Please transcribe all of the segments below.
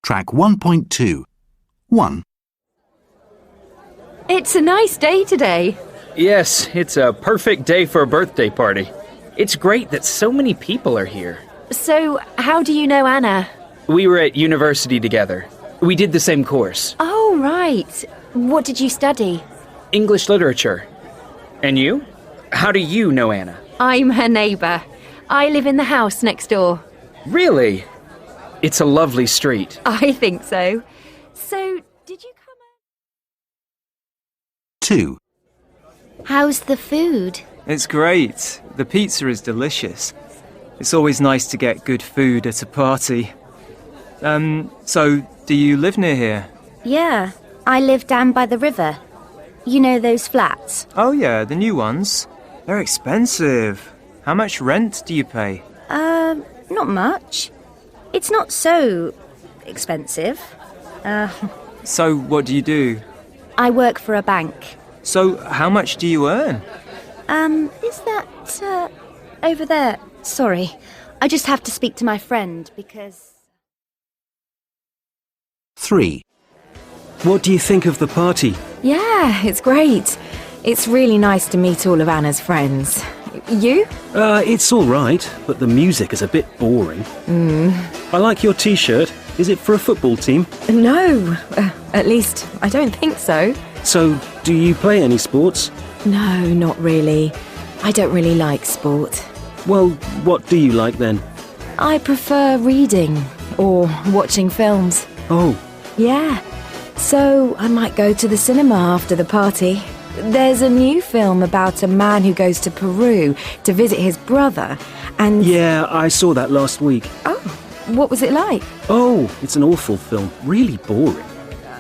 Track 1.2. 1. It's a nice day today. Yes, it's a perfect day for a birthday party. It's great that so many people are here. So, how do you know Anna? We were at university together. We did the same course. Oh, right. What did you study? English literature. And you? How do you know Anna? I'm her neighbour. I live in the house next door. Really? It's a lovely street. I think so. So, did you come... 2. How's the food? It's great. The pizza is delicious. It's always nice to get good food at a party. So, do you live near here? Yeah, I live down by the river. You know those flats? Oh yeah, the new ones. They're expensive. How much rent do you pay? Not much. It's not so expensive. So, what do you do? I work for a bank. So, how much do you earn? Is that, over there? Sorry, I just have to speak to my friend because... 3. What do you think of the party? Yeah, it's great. It's really nice to meet all of Anna's friends. You? It's all right, but the music is a bit boring. I like your t-shirt. Is it for a football team? No, at least I don't think so. So, do you play any sports? No, not really. I don't really like sport. Well, what do you like then? I prefer reading or watching films. Oh, Yeah, so I might go to the cinema after the party. There's a new film about a man who goes to Peru to visit his brother and... yeah, I saw that last week. Oh, what was it like? Oh, it's an awful film. Really boring.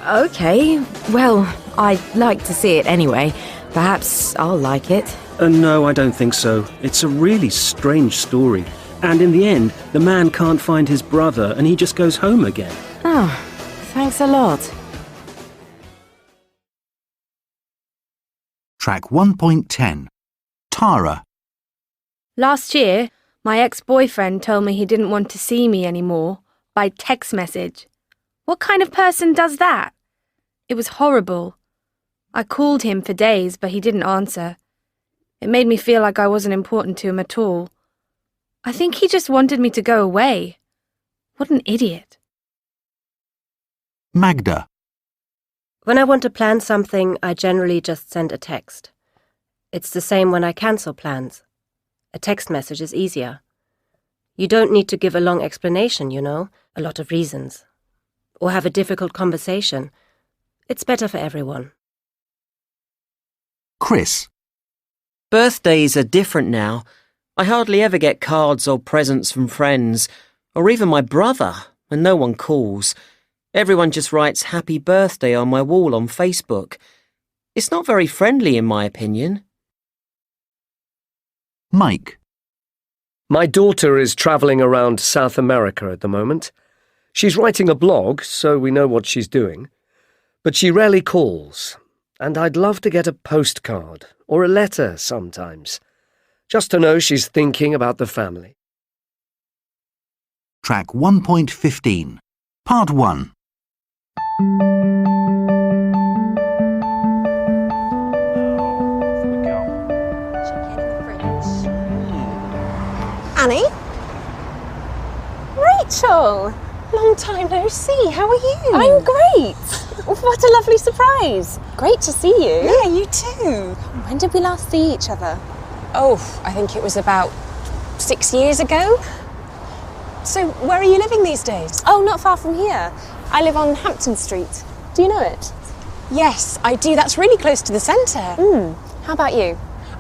Okay, well, I'd like to see it anyway. Perhaps I'll like it. No, I don't think so. It's a really strange story. And in the end, the man can't find his brother and he just goes home again. Oh, thanks a lot. Track 1.10. Tara. Last year, my ex-boyfriend told me he didn't want to see me anymore by text message. What kind of person does that? It was horrible. I called him for days, but he didn't answer. It made me feel like I wasn't important to him at all. I think he just wanted me to go away. What an idiot. Magda. When I want to plan something, I generally just send a text. It's the same when I cancel plans. A text message is easier. You don't need to give a long explanation, you know, a lot of reasons. Or have a difficult conversation. It's better for everyone. Chris. Birthdays are different now. I hardly ever get cards or presents from friends, or even my brother, and no one calls. Everyone just writes happy birthday on my wall on Facebook. It's not very friendly in my opinion. Mike. My daughter is travelling around South America at the moment. She's writing a blog, so we know what she's doing. But she rarely calls, and I'd love to get a postcard or a letter sometimes, just to know she's thinking about the family. Track 1.15. Part 1. Annie? Rachel! Long time no see. How are you? I'm great. What a lovely surprise. Great to see you. Yeah, you too. When did we last see each other? Oh, I think it was about 6 years ago. So, where are you living these days? Oh, not far from here. I live on Hampton Street. Do you know it? Yes, I do. That's really close to the centre. How about you?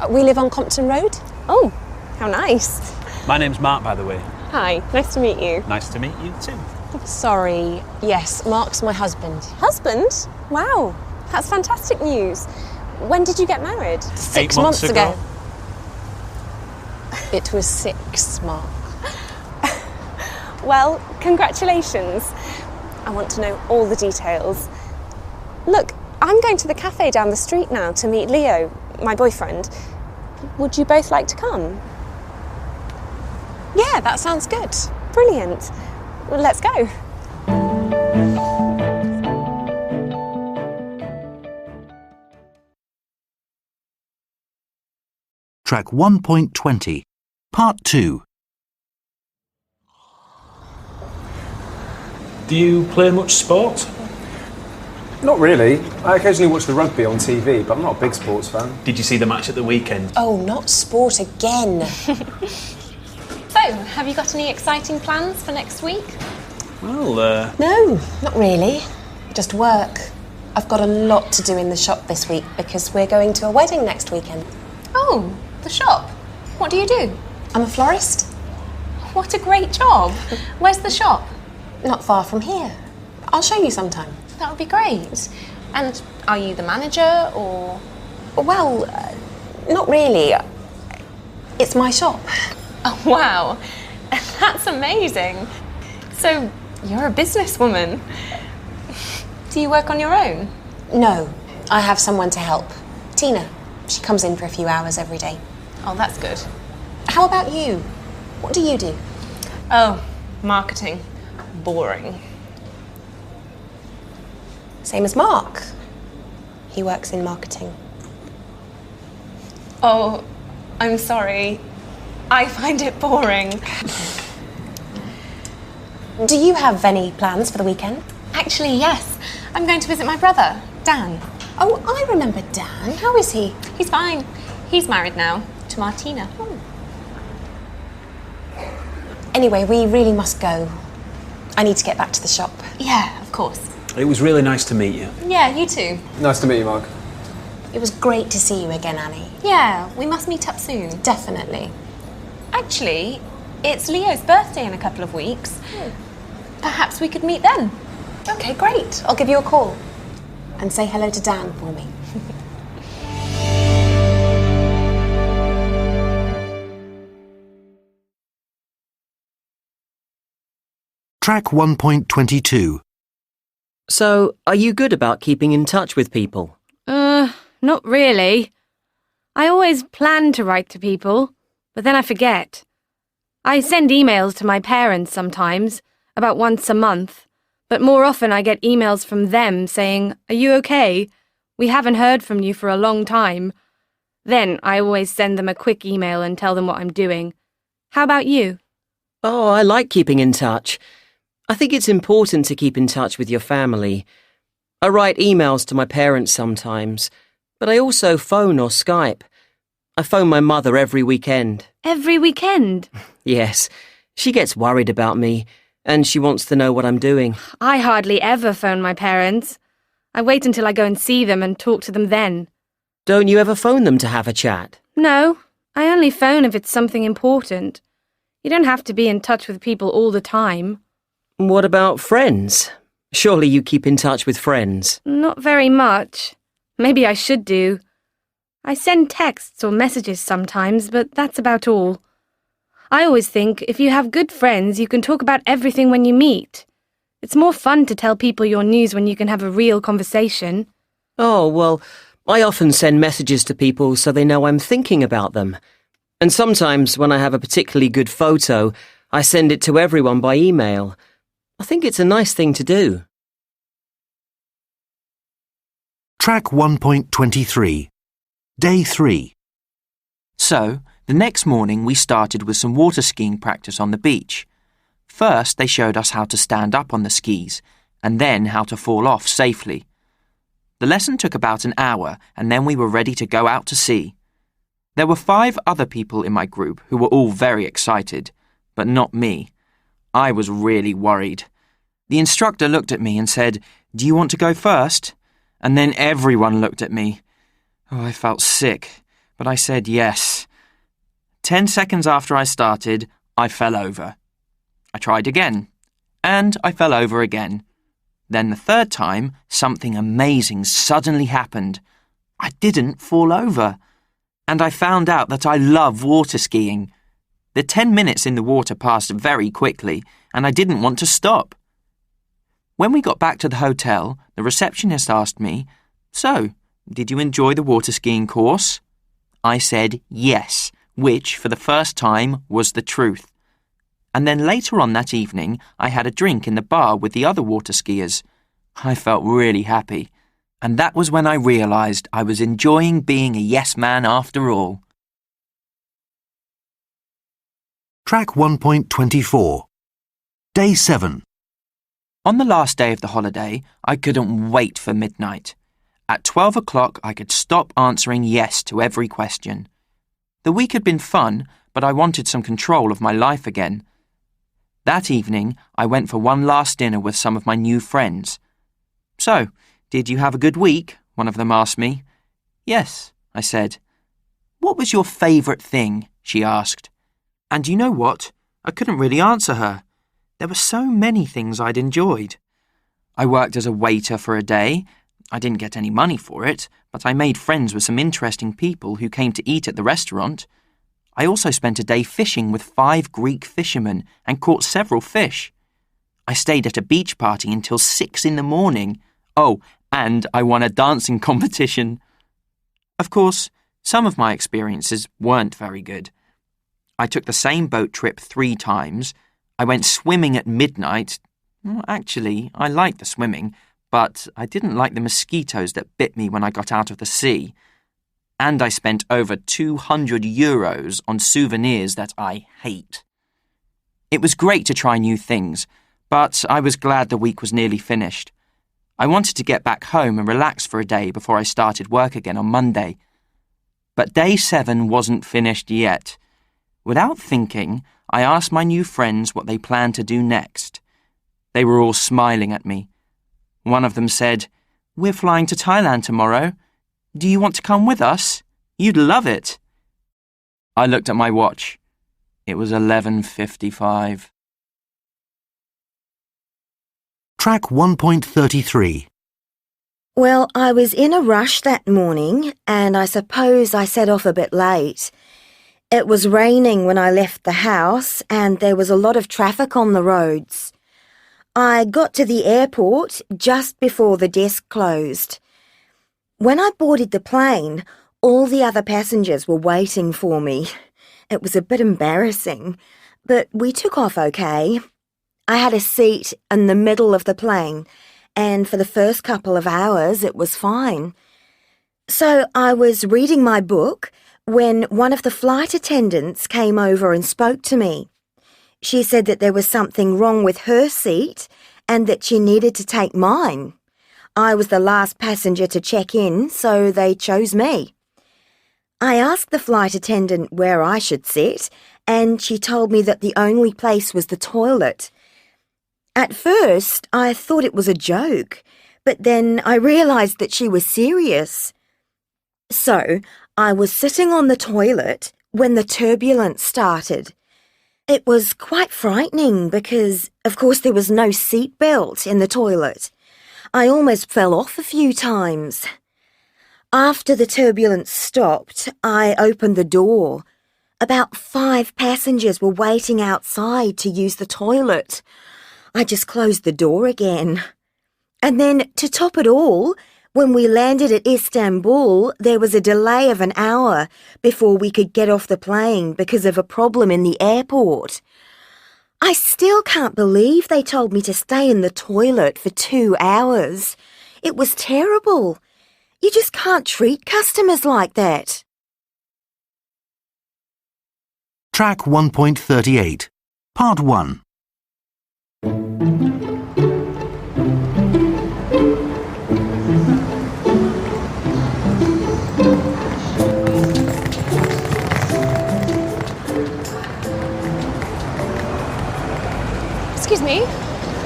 We live on Compton Road. Oh, how nice. My name's Mark, by the way. Hi, nice to meet you. Nice to meet you too. Sorry, yes, Mark's my husband. Husband? Wow, that's fantastic news. When did you get married? 6 months ago. It was 6, Mark. Well, congratulations. I want to know all the details. Look, I'm going to the cafe down the street now to meet Leo, my boyfriend. Would you both like to come? Yeah, that sounds good. Brilliant. Let's go. Track 1.20. Part 2. Do you play much sport? Not really. I occasionally watch the rugby on TV, but I'm not a big sports fan. Did you see the match at the weekend? Oh, not sport again. So, have you got any exciting plans for next week? Well, No, not really. Just work. I've got a lot to do in the shop this week because we're going to a wedding next weekend. Oh, the shop? What do you do? I'm a florist. What a great job. Where's the shop? Not far from here. I'll show you sometime. That would be great. And are you the manager or...? Well, not really. It's my shop. Oh, wow. That's amazing. So, you're a businesswoman. Do you work on your own? No, I have someone to help. Tina. She comes in for a few hours every day. Oh, that's good. How about you? What do you do? Oh, marketing. Boring. Same as Mark. He works in marketing. Oh, I'm sorry. I find it boring. Do you have any plans for the weekend? Actually, yes. I'm going to visit my brother, Dan. Oh, I remember Dan. How is he? He's fine. He's married now to Martina. Oh. Anyway, we really must go. I need to get back to the shop. Yeah, of course. it was really nice to meet you. Yeah, you too. Nice to meet you, Mark. It was great to see you again, Annie. Yeah, we must meet up soon. Definitely. Actually, it's Leo's birthday in a couple of weeks. Perhaps we could meet then. Okay, great. I'll give you a call. And say hello to Dan for me. Track 1.22. So, are you good about keeping in touch with people? Not really. I always plan to write to people, but then I forget. I send emails to my parents sometimes, about once a month, but more often I get emails from them saying, "Are you okay? We haven't heard from you for a long time." Then I always send them a quick email and tell them what I'm doing. How about you? Oh, I like keeping in touch. I think it's important to keep in touch with your family. I write emails to my parents sometimes, but I also phone or Skype. I phone my mother every weekend. Every weekend? Yes, she gets worried about me, and she wants to know what I'm doing. I hardly ever phone my parents. I wait until I go and see them and talk to them then. Don't you ever phone them to have a chat? No, I only phone if it's something important. You don't have to be in touch with people all the time. What about friends? Surely you keep in touch with friends. Not very much. Maybe I should do. I send texts or messages sometimes, but that's about all. I always think if you have good friends, you can talk about everything when you meet. It's more fun to tell people your news when you can have a real conversation. Oh, well, I often send messages to people so they know I'm thinking about them. And sometimes when I have a particularly good photo, I send it to everyone by email. I think it's a nice thing to do. Track 1.23. Day 3. So, the next morning we started with some water skiing practice on the beach. First, they showed us how to stand up on the skis, and then how to fall off safely. The lesson took about an hour, and then we were ready to go out to sea. There were 5 other people in my group who were all very excited, but not me. I was really worried. The instructor looked at me and said, "Do you want to go first?" And then everyone looked at me. Oh, I felt sick, but I said yes. 10 seconds after I started, I fell over. I tried again, and I fell over again. Then the third time, something amazing suddenly happened. I didn't fall over. And I found out that I love water skiing. The 10 minutes in the water passed very quickly, and I didn't want to stop. When we got back to the hotel, the receptionist asked me, "So, did you enjoy the water skiing course?" I said yes, which, for the first time, was the truth. And then later on that evening, I had a drink in the bar with the other water skiers. I felt really happy. And that was when I realised I was enjoying being a yes man after all. Track 1.24. Day 7. On the last day of the holiday, I couldn't wait for midnight. At 12 o'clock, I could stop answering yes to every question. The week had been fun, but I wanted some control of my life again. That evening, I went for one last dinner with some of my new friends. "So, did you have a good week?" one of them asked me. "Yes," I said. "What was your favourite thing?" she asked. And you know what? I couldn't really answer her. There were so many things I'd enjoyed. I worked as a waiter for a day. I didn't get any money for it, but I made friends with some interesting people who came to eat at the restaurant. I also spent a day fishing with 5 Greek fishermen and caught several fish. I stayed at a beach party until 6 in the morning. Oh, and I won a dancing competition. Of course, some of my experiences weren't very good. I took the same boat trip 3 times. I went swimming at midnight. Well, actually, I liked the swimming, but I didn't like the mosquitoes that bit me when I got out of the sea. And I spent over €200 on souvenirs that I hate. It was great to try new things, but I was glad the week was nearly finished. I wanted to get back home and relax for a day before I started work again on Monday. But day 7 wasn't finished yet. Without thinking, I asked my new friends what they planned to do next. They were all smiling at me. One of them said, "We're flying to Thailand tomorrow. Do you want to come with us? You'd love it." I looked at my watch. It was 11:55. Track 1.33. Well, I was in a rush that morning, and I suppose I set off a bit late. It was raining when I left the house, and there was a lot of traffic on the roads. I got to the airport just before the desk closed. When I boarded the plane, all the other passengers were waiting for me. It was a bit embarrassing, but we took off okay. I had a seat in the middle of the plane, and for the first couple of hours it was fine. So I was reading my book when one of the flight attendants came over and spoke to me. She said that there was something wrong with her seat and that she needed to take mine. I was the last passenger to check in, so they chose me. I asked the flight attendant where I should sit, and she told me that the only place was the toilet. At first, I thought it was a joke, but then I realised that she was serious. So, I was sitting on the toilet when the turbulence started. It was quite frightening because, of course, there was no seat belt in the toilet. I almost fell off a few times. After the turbulence stopped, I opened the door. About 5 passengers were waiting outside to use the toilet. I just closed the door again. And then, to top it all, when we landed at Istanbul, there was a delay of an hour before we could get off the plane because of a problem in the airport. I still can't believe they told me to stay in the toilet for 2 hours. It was terrible. You just can't treat customers like that. Track 1.38. Part 1. Excuse me?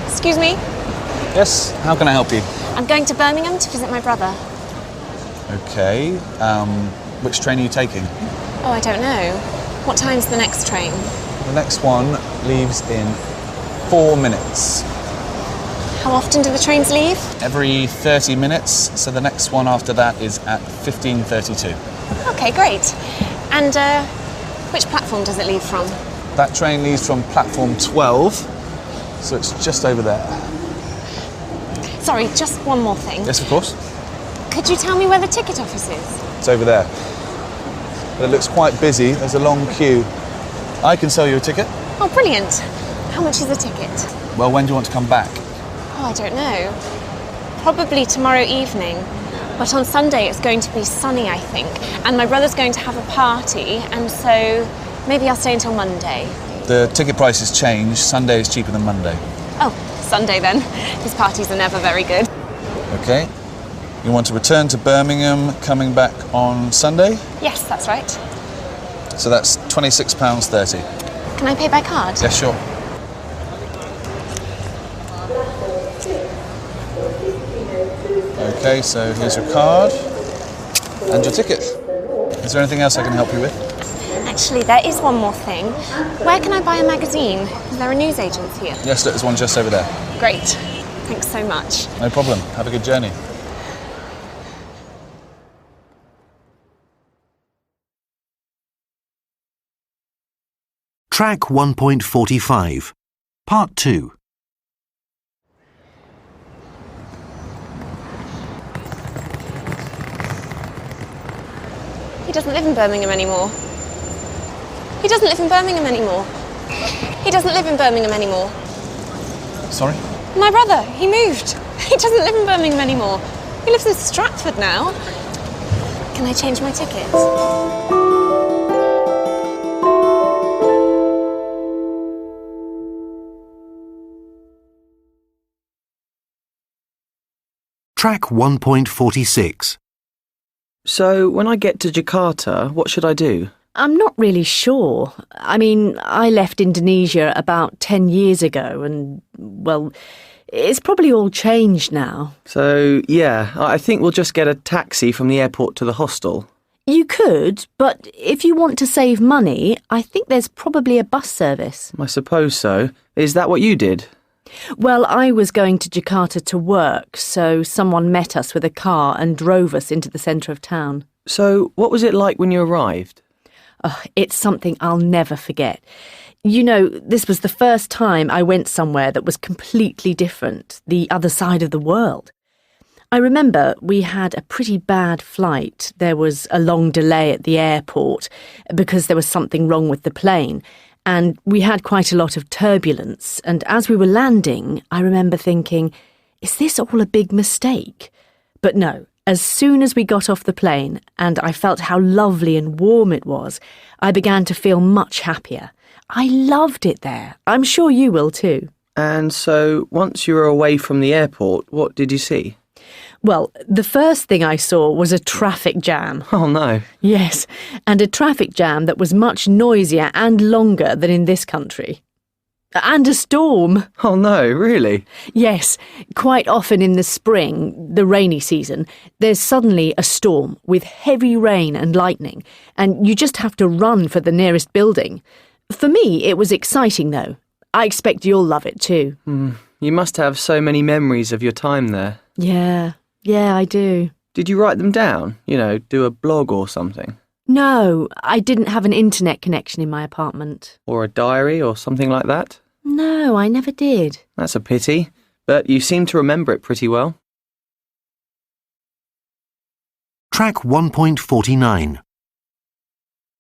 Excuse me? Yes, how can I help you? I'm going to Birmingham to visit my brother. Okay, which train are you taking? Oh, I don't know. What time's the next train? The next one leaves in 4 minutes. How often do the trains leave? Every 30 minutes, so the next one after that is at 15:32. Okay, great. And which platform does it leave from? That train leaves from platform 12, so it's just over there. Sorry, just one more thing. Yes, of course. Could you tell me where the ticket office is? It's over there. But it looks quite busy. There's a long queue. I can sell you a ticket. Oh, brilliant. How much is the ticket? Well, when do you want to come back? Oh, I don't know. Probably tomorrow evening. But on Sunday it's going to be sunny, I think. And my brother's going to have a party, and so maybe I'll stay until Monday. The ticket prices change. Sunday is cheaper than Monday. Oh, Sunday then. His parties are never very good. Okay. You want to return to Birmingham, coming back on Sunday? Yes, that's right. So that's £26.30. Can I pay by card? Yeah, sure. Okay, so here's your card and your ticket. Is there anything else I can help you with? Actually, there is one more thing. Where can I buy a magazine? Is there a newsagent here? Yes, there's one just over there. Great. Thanks so much. No problem. Have a good journey. Track 1.45, Part 2. He doesn't live in Birmingham anymore. He doesn't live in Birmingham anymore. He doesn't live in Birmingham anymore. Sorry? My brother, he moved. He doesn't live in Birmingham anymore. He lives in Stratford now. Can I change my ticket? Track 1.46. So, when I get to Jakarta, what should I do? I'm not really sure. I mean, I left Indonesia about 10 years ago and, well, it's probably all changed now. So, yeah, I think we'll just get a taxi from the airport to the hostel. You could, but if you want to save money, I think there's probably a bus service. I suppose so. Is that what you did? Well, I was going to Jakarta to work, so someone met us with a car and drove us into the centre of town. So, what was it like when you arrived? Oh, it's something I'll never forget. You know, this was the first time I went somewhere that was completely different, the other side of the world. I remember we had a pretty bad flight. There was a long delay at the airport because there was something wrong with the plane. And we had quite a lot of turbulence, and as we were landing, I remember thinking, is this all a big mistake? But no, as soon as we got off the plane, and I felt how lovely and warm it was, I began to feel much happier. I loved it there. I'm sure you will too. And so, once you were away from the airport, what did you see? Well, the first thing I saw was a traffic jam. Oh, no. Yes, and a traffic jam that was much noisier and longer than in this country. And a storm. Oh, no, really? Yes, quite often in the spring, the rainy season, there's suddenly a storm with heavy rain and lightning, and you just have to run for the nearest building. For me, it was exciting, though. I expect you'll love it too. You must have so many memories of your time there. Yeah, I do. Did you write them down? You know, do a blog or something? No, I didn't have an internet connection in my apartment. Or a diary or something like that? No, I never did. That's a pity, but you seem to remember it pretty well. Track 1.49.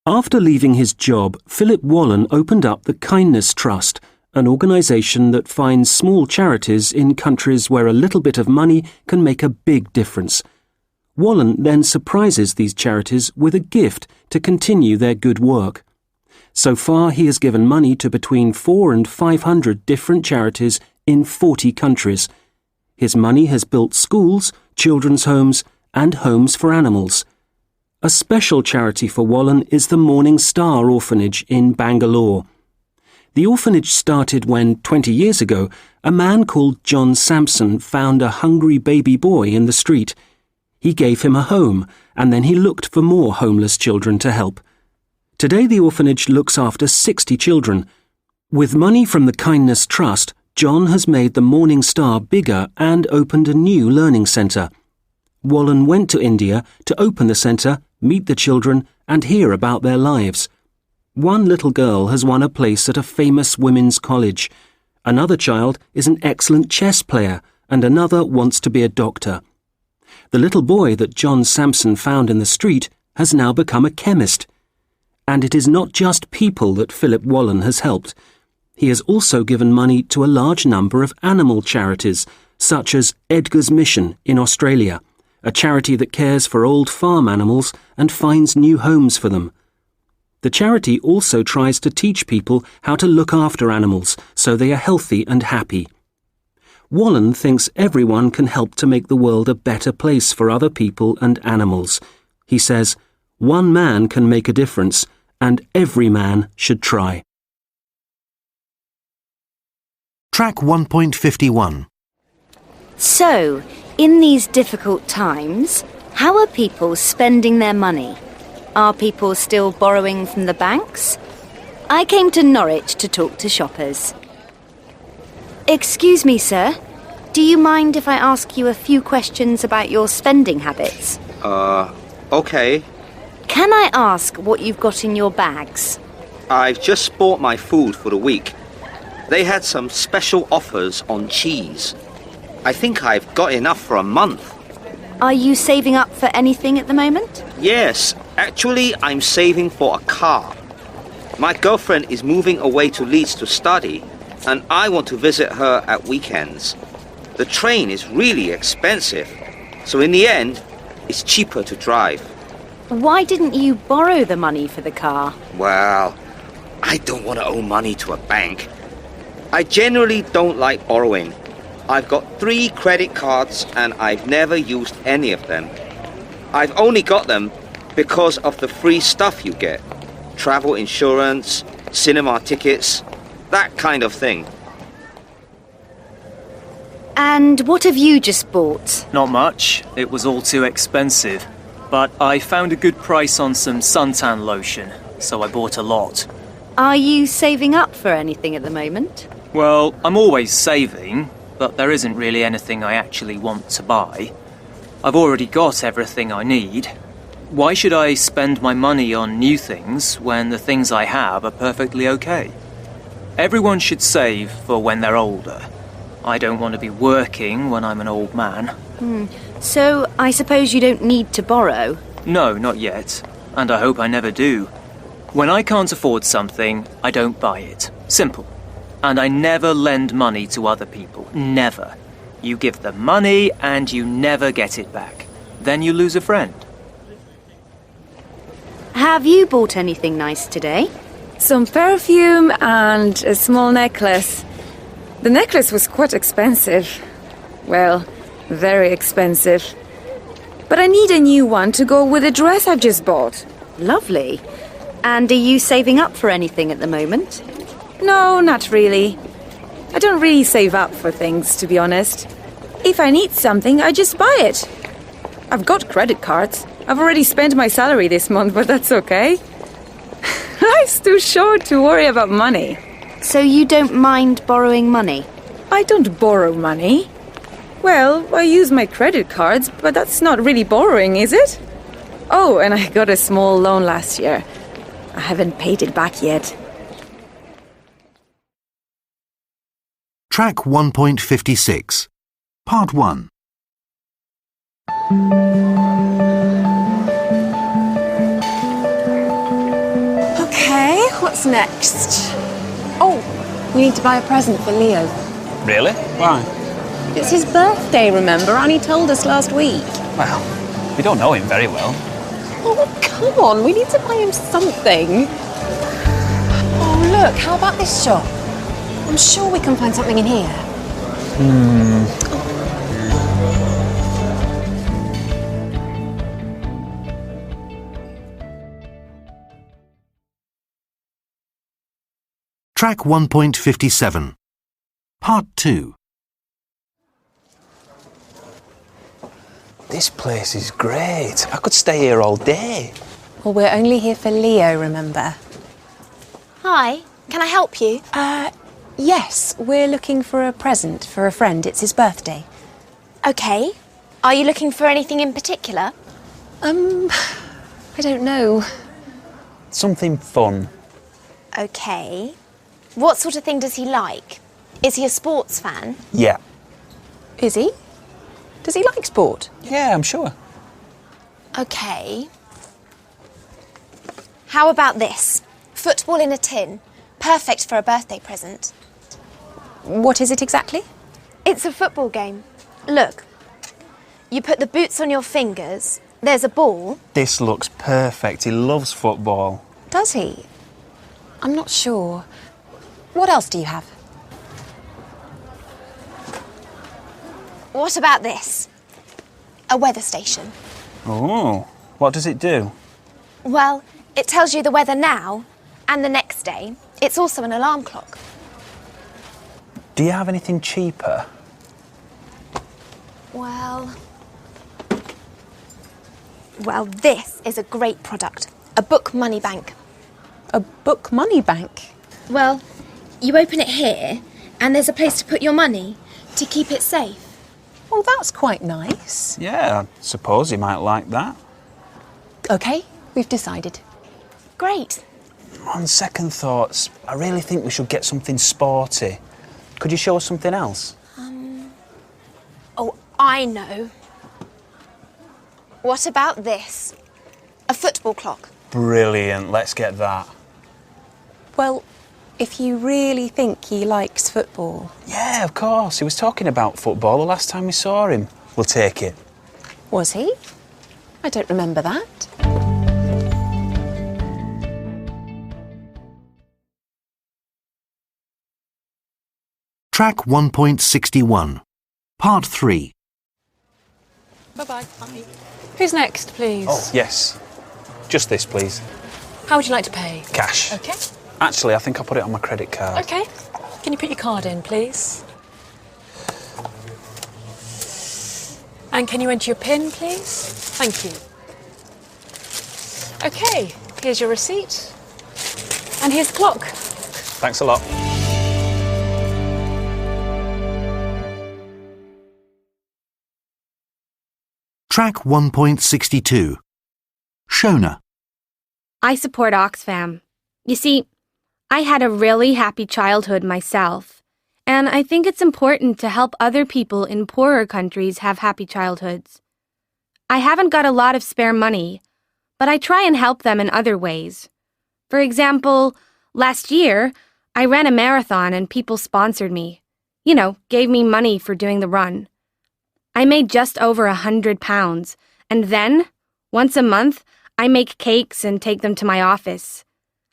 After leaving his job, Philip Wallen opened up the Kindness Trust, an organisation that finds small charities in countries where a little bit of money can make a big difference. Wallen then surprises these charities with a gift to continue their good work. So far, he has given money to between 400 and 500 different charities in 40 countries. His money has built schools, children's homes, and homes for animals. A special charity for Wallen is the Morning Star Orphanage in Bangalore. The orphanage started when, 20 years ago, a man called John Sampson found a hungry baby boy in the street. He gave him a home, and then he looked for more homeless children to help. Today the orphanage looks after 60 children. With money from the Kindness Trust, John has made the Morning Star bigger and opened a new learning centre. Wallen went to India to open the centre, meet the children, and hear about their lives. One little girl has won a place at a famous women's college. Another child is an excellent chess player, and another wants to be a doctor. The little boy that John Sampson found in the street has now become a chemist. And it is not just people that Philip Wallen has helped. He has also given money to a large number of animal charities, such as Edgar's Mission in Australia, a charity that cares for old farm animals and finds new homes for them. The charity also tries to teach people how to look after animals so they are healthy and happy. Wallen thinks everyone can help to make the world a better place for other people and animals. He says, one man can make a difference, and every man should try. Track 1.51. So, in these difficult times, how are people spending their money? Are people still borrowing from the banks? I came to Norwich to talk to shoppers. Excuse me, sir. Do you mind if I ask you a few questions about your spending habits? Okay. Can I ask what you've got in your bags? I've just bought my food for the week. They had some special offers on cheese. I think I've got enough for a month. Are you saving up for anything at the moment? Yes, actually I'm saving for a car. My girlfriend is moving away to Leeds to study, and I want to visit her at weekends. The train is really expensive, so in the end, it's cheaper to drive. Why didn't you borrow the money for the car? Well, I don't want to owe money to a bank. I generally don't like borrowing. I've got 3 credit cards and I've never used any of them. I've only got them because of the free stuff you get. Travel insurance, cinema tickets, that kind of thing. And what have you just bought? Not much. It was all too expensive. But I found a good price on some suntan lotion, so I bought a lot. Are you saving up for anything at the moment? Well, I'm always saving, but there isn't really anything I actually want to buy. I've already got everything I need. Why should I spend my money on new things when the things I have are perfectly okay? Everyone should save for when they're older. I don't want to be working when I'm an old man. So, I suppose you don't need to borrow? No, not yet. And I hope I never do. When I can't afford something, I don't buy it. Simple. And I never lend money to other people. Never. You give them money and you never get it back. Then you lose a friend. Have you bought anything nice today? Some perfume and a small necklace. The necklace was quite expensive. Well, very expensive. But I need a new one to go with the dress I've just bought. Lovely. And are you saving up for anything at the moment? No, not really. I don't really save up for things, to be honest. If I need something, I just buy it. I've got credit cards. I've already spent my salary this month, but that's okay. Life's too short to worry about money. So you don't mind borrowing money? I don't borrow money. Well, I use my credit cards, but that's not really borrowing, is it? Oh, and I got a small loan last year. I haven't paid it back yet. Track 1.56. Part 1. Okay, what's next? Oh, we need to buy a present for Leo. Really? Why? It's his birthday, remember? Annie told us last week. Well, we don't know him very well. Oh, come on, we need to buy him something. Oh, look, how about this shop? I'm sure we can find something in here. Track 1.57. Part 2. This place is great. I could stay here all day. Well, we're only here for Leo, remember? Hi, can I help you? Yes, we're looking for a present for a friend. It's his birthday. Okay. Are you looking for anything in particular? I don't know. Something fun. Okay. What sort of thing does he like? Is he a sports fan? Yeah. Is he? Does he like sport? Yeah, I'm sure. Okay. How about this? Football in a tin. Perfect for a birthday present. What is it exactly? It's a football game. Look. You put the boots on your fingers. There's a ball. This looks perfect. He loves football. Does he? I'm not sure. What else do you have? What about this? A weather station. Oh, what does it do? Well, it tells you the weather now and the next day. It's also an alarm clock. Do you have anything cheaper? Well, this is a great product. A book money bank. A book money bank? Well, you open it here and there's a place to put your money to keep it safe. Well, that's quite nice. Yeah, I suppose you might like that. OK, we've decided. Great. On second thoughts, I really think we should get something sporty. Could you show us something else? Oh, I know. What about this? A football clock. Brilliant, let's get that. Well, if you really think he likes football... Yeah, of course. He was talking about football the last time we saw him. We'll take it. Was he? I don't remember that. Track 1.61, Part 3. Bye-bye. Bye. Who's next, please? Oh, yes. Just this, please. How would you like to pay? Cash. OK. Actually, I think I'll put it on my credit card. OK. Can you put your card in, please? And can you enter your PIN, please? Thank you. OK, here's your receipt. And here's the clock. Thanks a lot. Track 1.62, Shona. I support Oxfam. You see, I had a really happy childhood myself, and I think it's important to help other people in poorer countries have happy childhoods. I haven't got a lot of spare money, but I try and help them in other ways. For example, last year, I ran a marathon and people sponsored me. You know, gave me money for doing the run. I made just over £100, and then, once a month, I make cakes and take them to my office.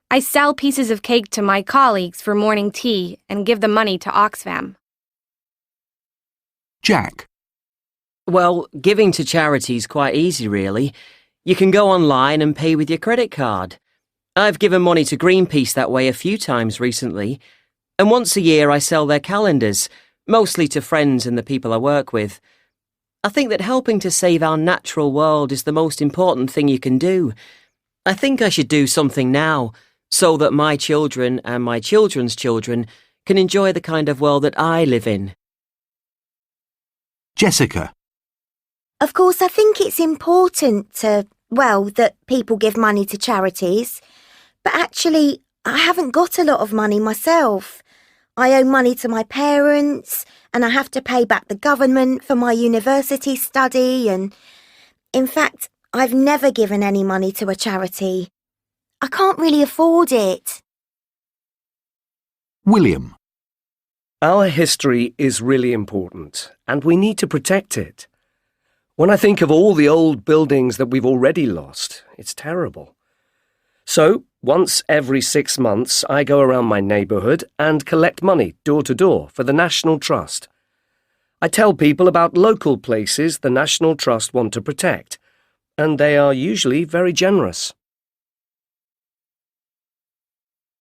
I sell pieces of cake to my colleagues for morning tea and give the money to Oxfam. Jack. Well, giving to charity's quite easy, really. You can go online and pay with your credit card. I've given money to Greenpeace that way a few times recently. And once a year I sell their calendars, mostly to friends and the people I work with. I think that helping to save our natural world is the most important thing you can do. I think I should do something now, so that my children and my children's children can enjoy the kind of world that I live in. Jessica. Of course, I think it's important that people give money to charities. But actually, I haven't got a lot of money myself. I owe money to my parents, and I have to pay back the government for my university study, and in fact, I've never given any money to a charity. I can't really afford it. William. Our history is really important, and we need to protect it. When I think of all the old buildings that we've already lost, it's terrible. So, once every 6 months, I go around my neighbourhood and collect money door to door for the National Trust. I tell people about local places the National Trust want to protect, and they are usually very generous.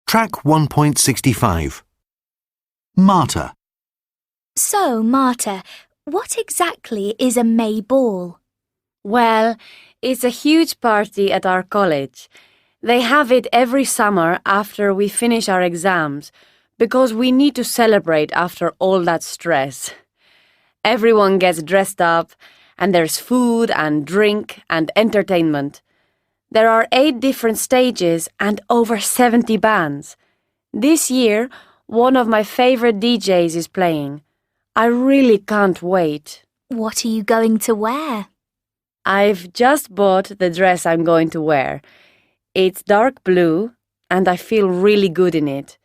Track 1.65, Marta. So, Marta, what exactly is a May ball? Well, it's a huge party at our college. They have it every summer after we finish our exams, because we need to celebrate after all that stress. Everyone gets dressed up, and there's food and drink and entertainment. There are 8 different stages and over 70 bands. This year, one of my favorite DJs is playing. I really can't wait. What are you going to wear? I've just bought the dress I'm going to wear. It's dark blue, and I feel really good in it.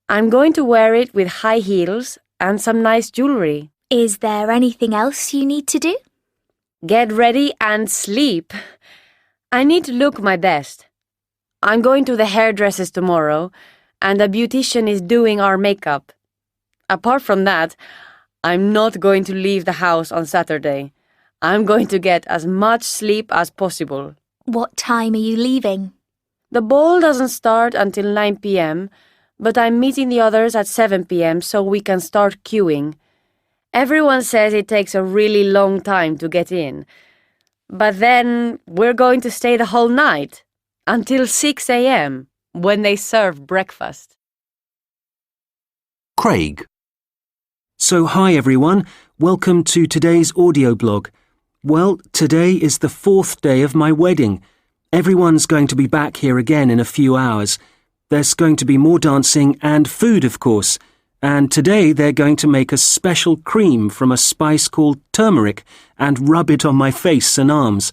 I'm going to wear it with high heels and some nice jewelry. Is there anything else you need to do? Get ready and sleep. I need to look my best. I'm going to the hairdresser's tomorrow, and the beautician is doing our makeup. Apart from that, I'm not going to leave the house on Saturday. I'm going to get as much sleep as possible. What time are you leaving? The ball doesn't start until 9 p.m., but I'm meeting the others at 7 p.m. so we can start queuing. Everyone says it takes a really long time to get in. But then we're going to stay the whole night, until 6 a.m., when they serve breakfast. Craig. So hi everyone, welcome to today's audio blog. Well, today is the 4th day of my wedding. Everyone's going to be back here again in a few hours. There's going to be more dancing and food, of course. And today they're going to make a special cream from a spice called turmeric and rub it on my face and arms.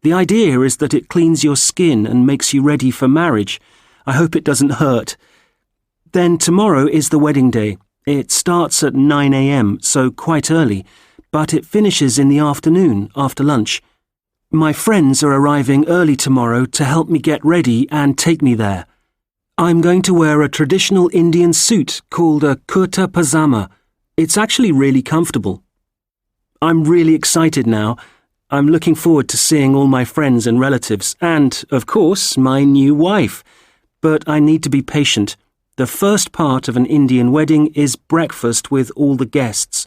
The idea is that it cleans your skin and makes you ready for marriage. I hope it doesn't hurt. Then tomorrow is the wedding day. It starts at 9 a.m, so quite early, but it finishes in the afternoon, after lunch. My friends are arriving early tomorrow to help me get ready and take me there. I'm going to wear a traditional Indian suit called a kurta pajama. It's actually really comfortable. I'm really excited now. I'm looking forward to seeing all my friends and relatives and, of course, my new wife. But I need to be patient. The first part of an Indian wedding is breakfast with all the guests.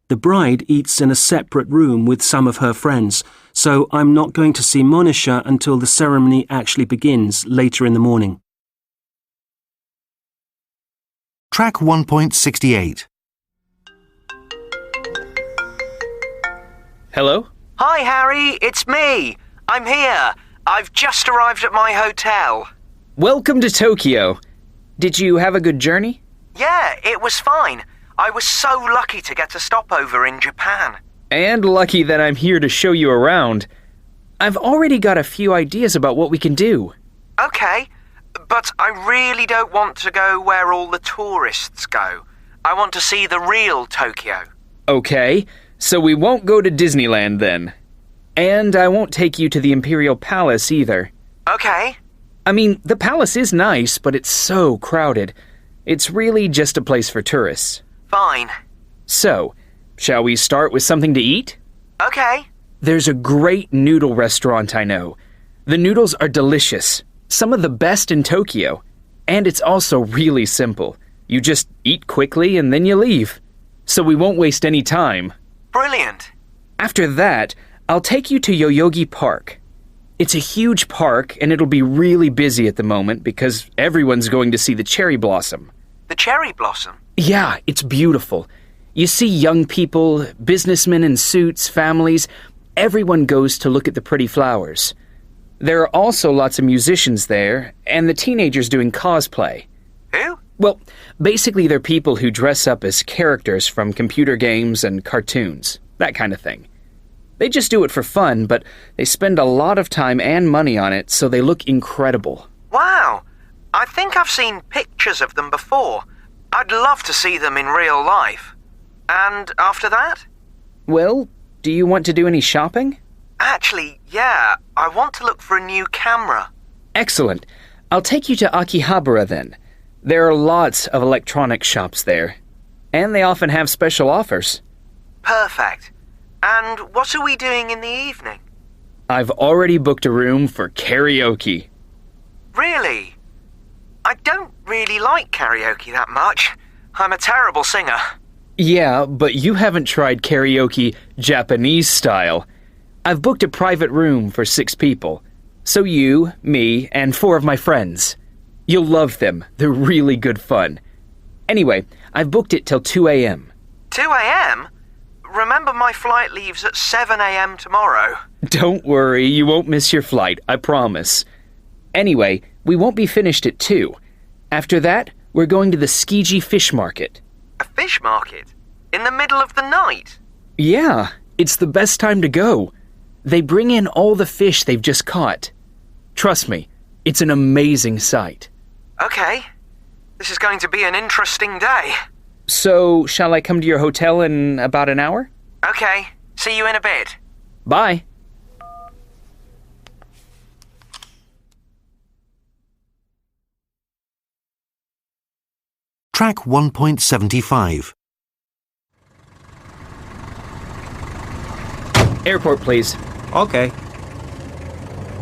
The bride eats in a separate room with some of her friends, so I'm not going to see Monisha until the ceremony actually begins later in the morning. Track 1.68. Hello? Hi, Harry, it's me. I'm here. I've just arrived at my hotel. Welcome to Tokyo. Did you have a good journey? Yeah, it was fine. I was so lucky to get a stopover in Japan. And lucky that I'm here to show you around. I've already got a few ideas about what we can do. Okay, but I really don't want to go where all the tourists go. I want to see the real Tokyo. Okay, so we won't go to Disneyland then. And I won't take you to the Imperial Palace either. Okay. I mean, the palace is nice, but it's so crowded. It's really just a place for tourists. Fine. So, shall we start with something to eat? Okay. There's a great noodle restaurant I know. The noodles are delicious, some of the best in Tokyo. And it's also really simple. You just eat quickly and then you leave. So we won't waste any time. Brilliant. After that, I'll take you to Yoyogi Park. It's a huge park and it'll be really busy at the moment because everyone's going to see the cherry blossom. The cherry blossom? Yeah, it's beautiful. You see young people, businessmen in suits, families. Everyone goes to look at the pretty flowers. There are also lots of musicians there, and the teenagers doing cosplay. Who? Well, basically they're people who dress up as characters from computer games and cartoons, that kind of thing. They just do it for fun, but they spend a lot of time and money on it, so they look incredible. Wow! I think I've seen pictures of them before. I'd love to see them in real life. And after that? Well, do you want to do any shopping? Actually, yeah. I want to look for a new camera. Excellent. I'll take you to Akihabara then. There are lots of electronic shops there. And they often have special offers. Perfect. And what are we doing in the evening? I've already booked a room for karaoke. Really? I don't really like karaoke that much. I'm a terrible singer. Yeah, but you haven't tried karaoke Japanese style. I've booked a private room for 6 people. So you, me, and 4 of my friends. You'll love them. They're really good fun. Anyway, I've booked it till 2 a.m. 2 a.m.? Remember my flight leaves at 7 a.m. tomorrow. Don't worry, you won't miss your flight, I promise. Anyway, we won't be finished at 2. After that, we're going to the Tsukiji fish market. A fish market? In the middle of the night? Yeah, it's the best time to go. They bring in all the fish they've just caught. Trust me, it's an amazing sight. Okay. This is going to be an interesting day. So, shall I come to your hotel in about an hour? Okay. See you in a bit. Bye. Track 1.75. Airport, please. Okay.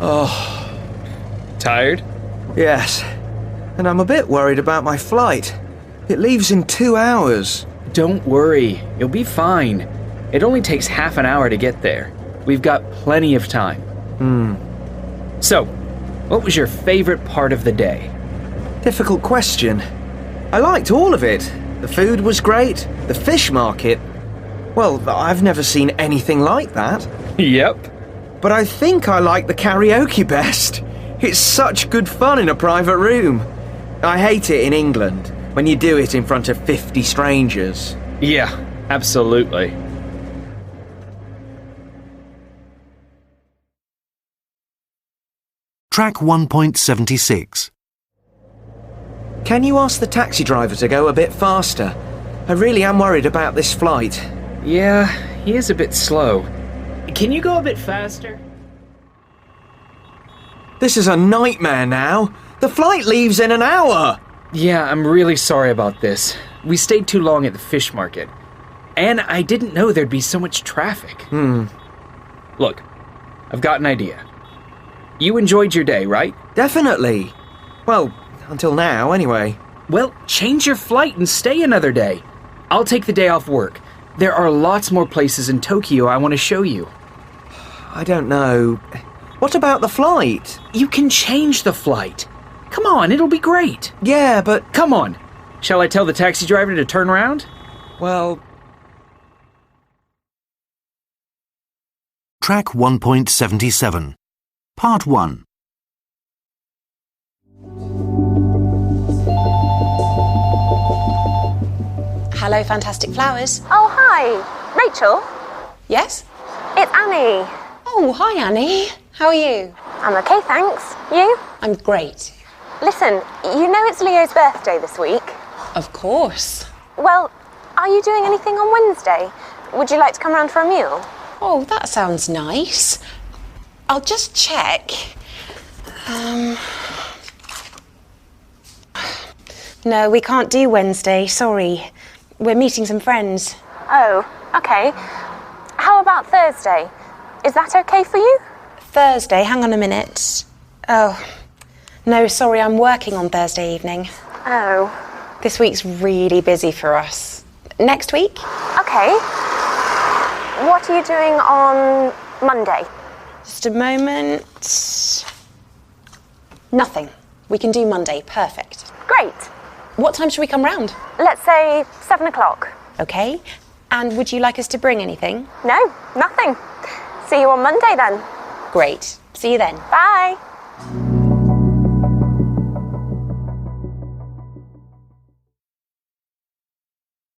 Oh. Tired? Yes. And I'm a bit worried about my flight. It leaves in 2 hours. Don't worry. You'll be fine. It only takes half an hour to get there. We've got plenty of time. So, what was your favorite part of the day? Difficult question. I liked all of it. The food was great. The fish market. Well, I've never seen anything like that. Yep. But I think I like the karaoke best. It's such good fun in a private room. I hate it in England, when you do it in front of 50 strangers. Yeah, absolutely. Track 1.76. Can you ask the taxi driver to go a bit faster? I really am worried about this flight. Yeah, he is a bit slow. Can you go a bit faster? This is a nightmare now. The flight leaves in an hour. Yeah, I'm really sorry about this. We stayed too long at the fish market. And I didn't know there'd be so much traffic. Look, I've got an idea. You enjoyed your day, right? Definitely. Well, until now, anyway. Well, change your flight and stay another day. I'll take the day off work. There are lots more places in Tokyo I want to show you. I don't know. What about the flight? You can change the flight. Come on, it'll be great. Yeah, but... Come on. Shall I tell the taxi driver to turn around? Well... Track 1.77. Part 1. Hello, Fantastic Flowers. Oh, hi. Rachel? Yes? It's Annie. Oh, hi, Annie. How are you? I'm okay, thanks. You? I'm great. Listen, you know it's Leo's birthday this week. Of course. Well, are you doing anything on Wednesday? Would you like to come round for a meal? Oh, that sounds nice. I'll just check. No, we can't do Wednesday, sorry. We're meeting some friends. Oh, okay. How about Thursday? Is that okay for you? Thursday, hang on a minute. Oh, no, sorry, I'm working on Thursday evening. Oh. This week's really busy for us. Next week? Okay. What are you doing on Monday? Just a moment. Nothing. We can do Monday, perfect. Great. What time should we come round? Let's say 7 o'clock. Okay. And would you like us to bring anything? No, nothing. See you on Monday then. Great. See you then. Bye.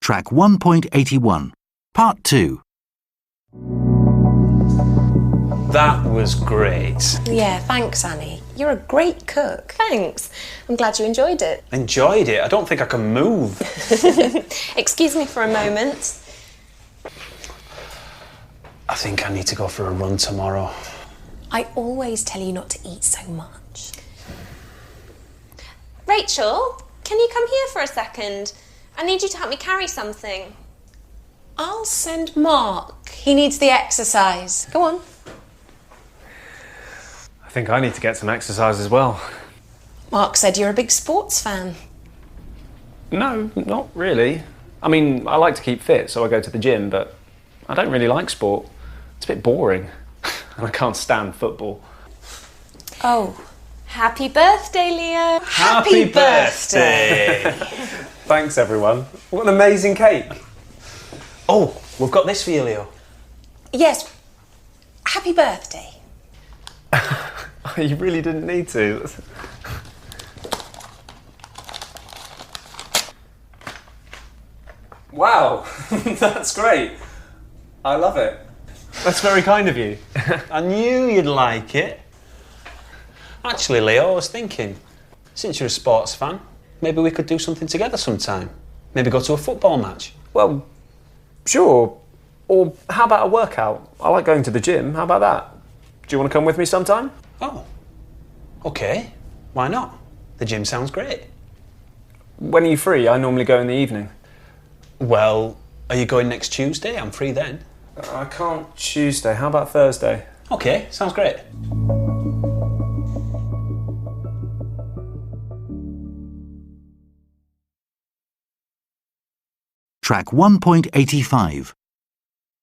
Track 1.81. Part 2. That was great. Yeah, thanks, Annie. You're a great cook. Thanks. I'm glad you enjoyed it. Enjoyed it? I don't think I can move. Excuse me for a moment. I think I need to go for a run tomorrow. I always tell you not to eat so much. Rachel, can you come here for a second? I need you to help me carry something. I'll send Mark. He needs the exercise. Go on. I think I need to get some exercise as well. Mark said you're a big sports fan. No, not really. I mean, I like to keep fit, so I go to the gym, but I don't really like sport. It's a bit boring, and I can't stand football. Oh, happy birthday, Leo. Happy birthday! Thanks, everyone. What an amazing cake. Oh, we've got this for you, Leo. Yes, happy birthday. You really didn't need to. Wow, that's great. I love it. That's very kind of you. I knew you'd like it. Actually, Leo, I was thinking, since you're a sports fan, maybe we could do something together sometime. Maybe go to a football match. Well, sure. Or how about a workout? I like going to the gym. How about that? Do you want to come with me sometime? Oh, okay. Why not? The gym sounds great. When are you free? I normally go in the evening. Well, are you going next Tuesday? I'm free then. I can't Tuesday. How about Thursday? Okay, sounds great. Track 1.85.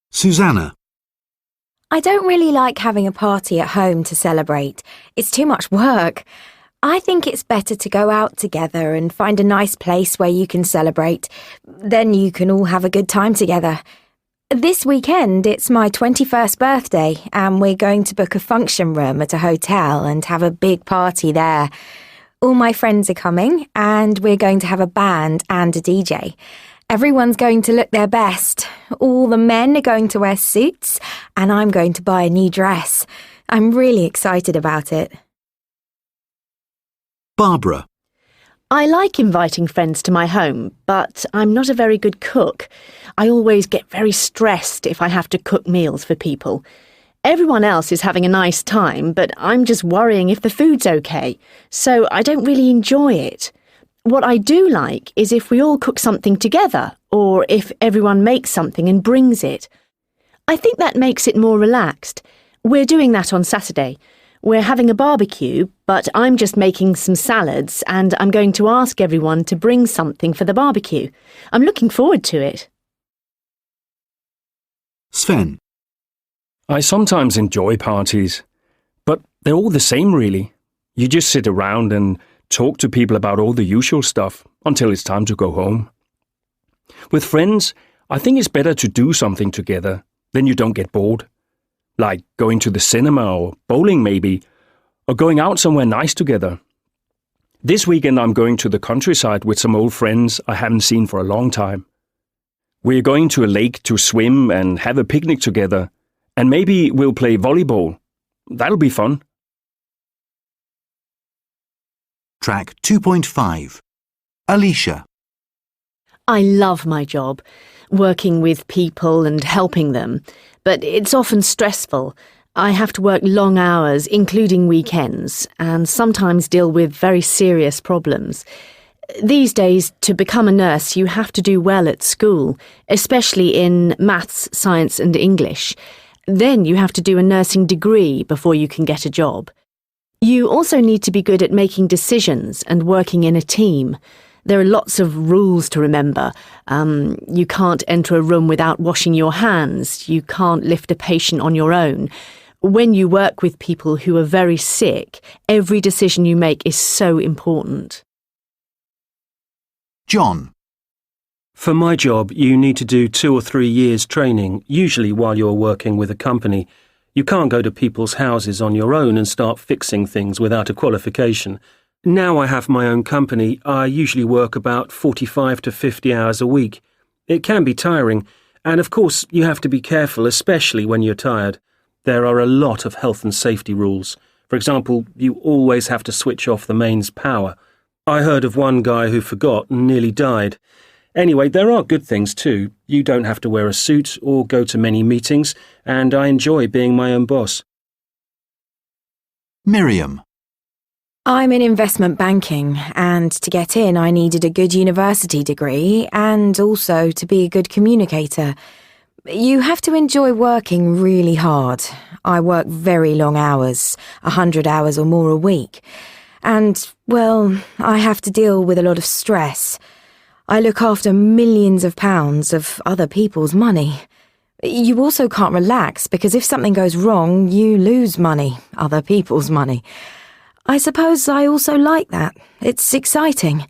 Susanna. I don't really like having a party at home to celebrate. It's too much work. I think it's better to go out together and find a nice place where you can celebrate. Then you can all have a good time together. This weekend, it's my 21st birthday, and we're going to book a function room at a hotel and have a big party there. All my friends are coming, and we're going to have a band and a DJ. Everyone's going to look their best. All the men are going to wear suits, and I'm going to buy a new dress. I'm really excited about it. Barbara. I like inviting friends to my home, but I'm not a very good cook. I always get very stressed if I have to cook meals for people. Everyone else is having a nice time, but I'm just worrying if the food's okay, so I don't really enjoy it. What I do like is if we all cook something together, or if everyone makes something and brings it. I think that makes it more relaxed. We're doing that on Saturday. We're having a barbecue, but I'm just making some salads, and I'm going to ask everyone to bring something for the barbecue. I'm looking forward to it. Sven. I sometimes enjoy parties, but they're all the same, really. You just sit around and talk to people about all the usual stuff until it's time to go home. With friends, I think it's better to do something together, then you don't get bored. Like going to the cinema or bowling maybe, or going out somewhere nice together. This weekend I'm going to the countryside with some old friends I haven't seen for a long time. We're going to a lake to swim and have a picnic together, and maybe we'll play volleyball. That'll be fun. Track 2.5. Alicia. I love my job, working with people and helping them, but it's often stressful. I have to work long hours, including weekends, and sometimes deal with very serious problems. These days, to become a nurse, you have to do well at school, especially in maths, science and English. Then you have to do a nursing degree before you can get a job. You also need to be good at making decisions and working in a team. There are lots of rules to remember. You can't enter a room without washing your hands. You can't lift a patient on your own. When you work with people who are very sick, every decision you make is so important. John. For my job, you need to do 2 or 3 years training, usually while you're working with a company. You can't go to people's houses on your own and start fixing things without a qualification. Now I have my own company, I usually work about 45 to 50 hours a week. It can be tiring, and of course you have to be careful, especially when you're tired. There are a lot of health and safety rules. For example, you always have to switch off the mains power. I heard of one guy who forgot and nearly died. Anyway, there are good things too. You don't have to wear a suit or go to many meetings, and I enjoy being my own boss. Miriam. I'm in investment banking, and to get in I needed a good university degree and also to be a good communicator. You have to enjoy working really hard. I work very long hours, 100 hours or more a week. And, well, I have to deal with a lot of stress. I look after millions of pounds of other people's money. You also can't relax because if something goes wrong, you lose money, other people's money. I suppose I also like that. It's exciting.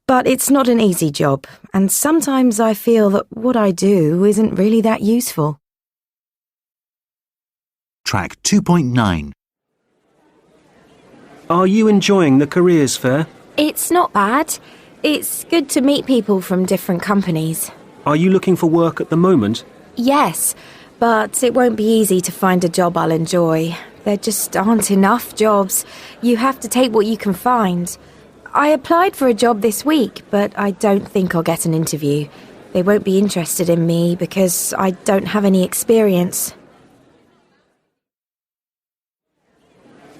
But it's not an easy job, and sometimes I feel that what I do isn't really that useful. Track 2.9. Are you enjoying the careers fair? It's not bad. It's good to meet people from different companies. Are you looking for work at the moment? Yes, but it won't be easy to find a job I'll enjoy. There just aren't enough jobs. You have to take what you can find. I applied for a job this week, but I don't think I'll get an interview. They won't be interested in me because I don't have any experience.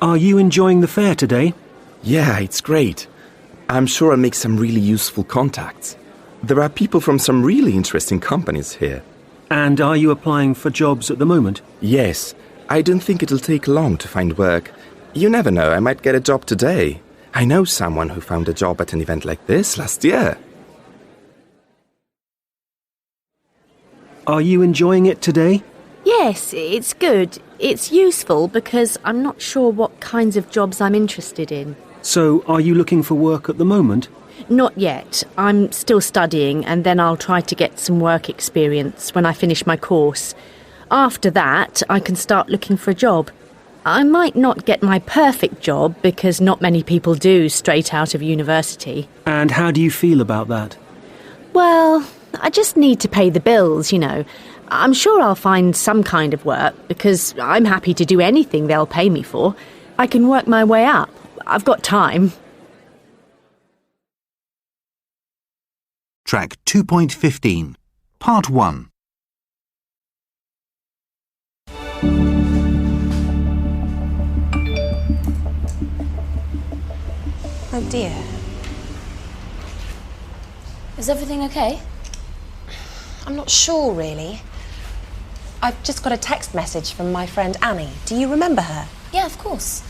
Are you enjoying the fair today? Yeah, it's great. I'm sure I'll make some really useful contacts. There are people from some really interesting companies here. And are you applying for jobs at the moment? Yes. I don't think it'll take long to find work. You never know, I might get a job today. I know someone who found a job at an event like this last year. Are you enjoying it today? Yes, it's good. It's useful because I'm not sure what kinds of jobs I'm interested in. So, are you looking for work at the moment? Not yet. I'm still studying and then I'll try to get some work experience when I finish my course. After that, I can start looking for a job. I might not get my perfect job because not many people do straight out of university. And how do you feel about that? Well, I just need to pay the bills, you know. I'm sure I'll find some kind of work because I'm happy to do anything they'll pay me for. I can work my way up. I've got time. Track 2.15, Part 1. Oh dear. Is everything okay? I'm not sure, really. I've just got a text message from my friend Annie. Do you remember her? Yeah, of course.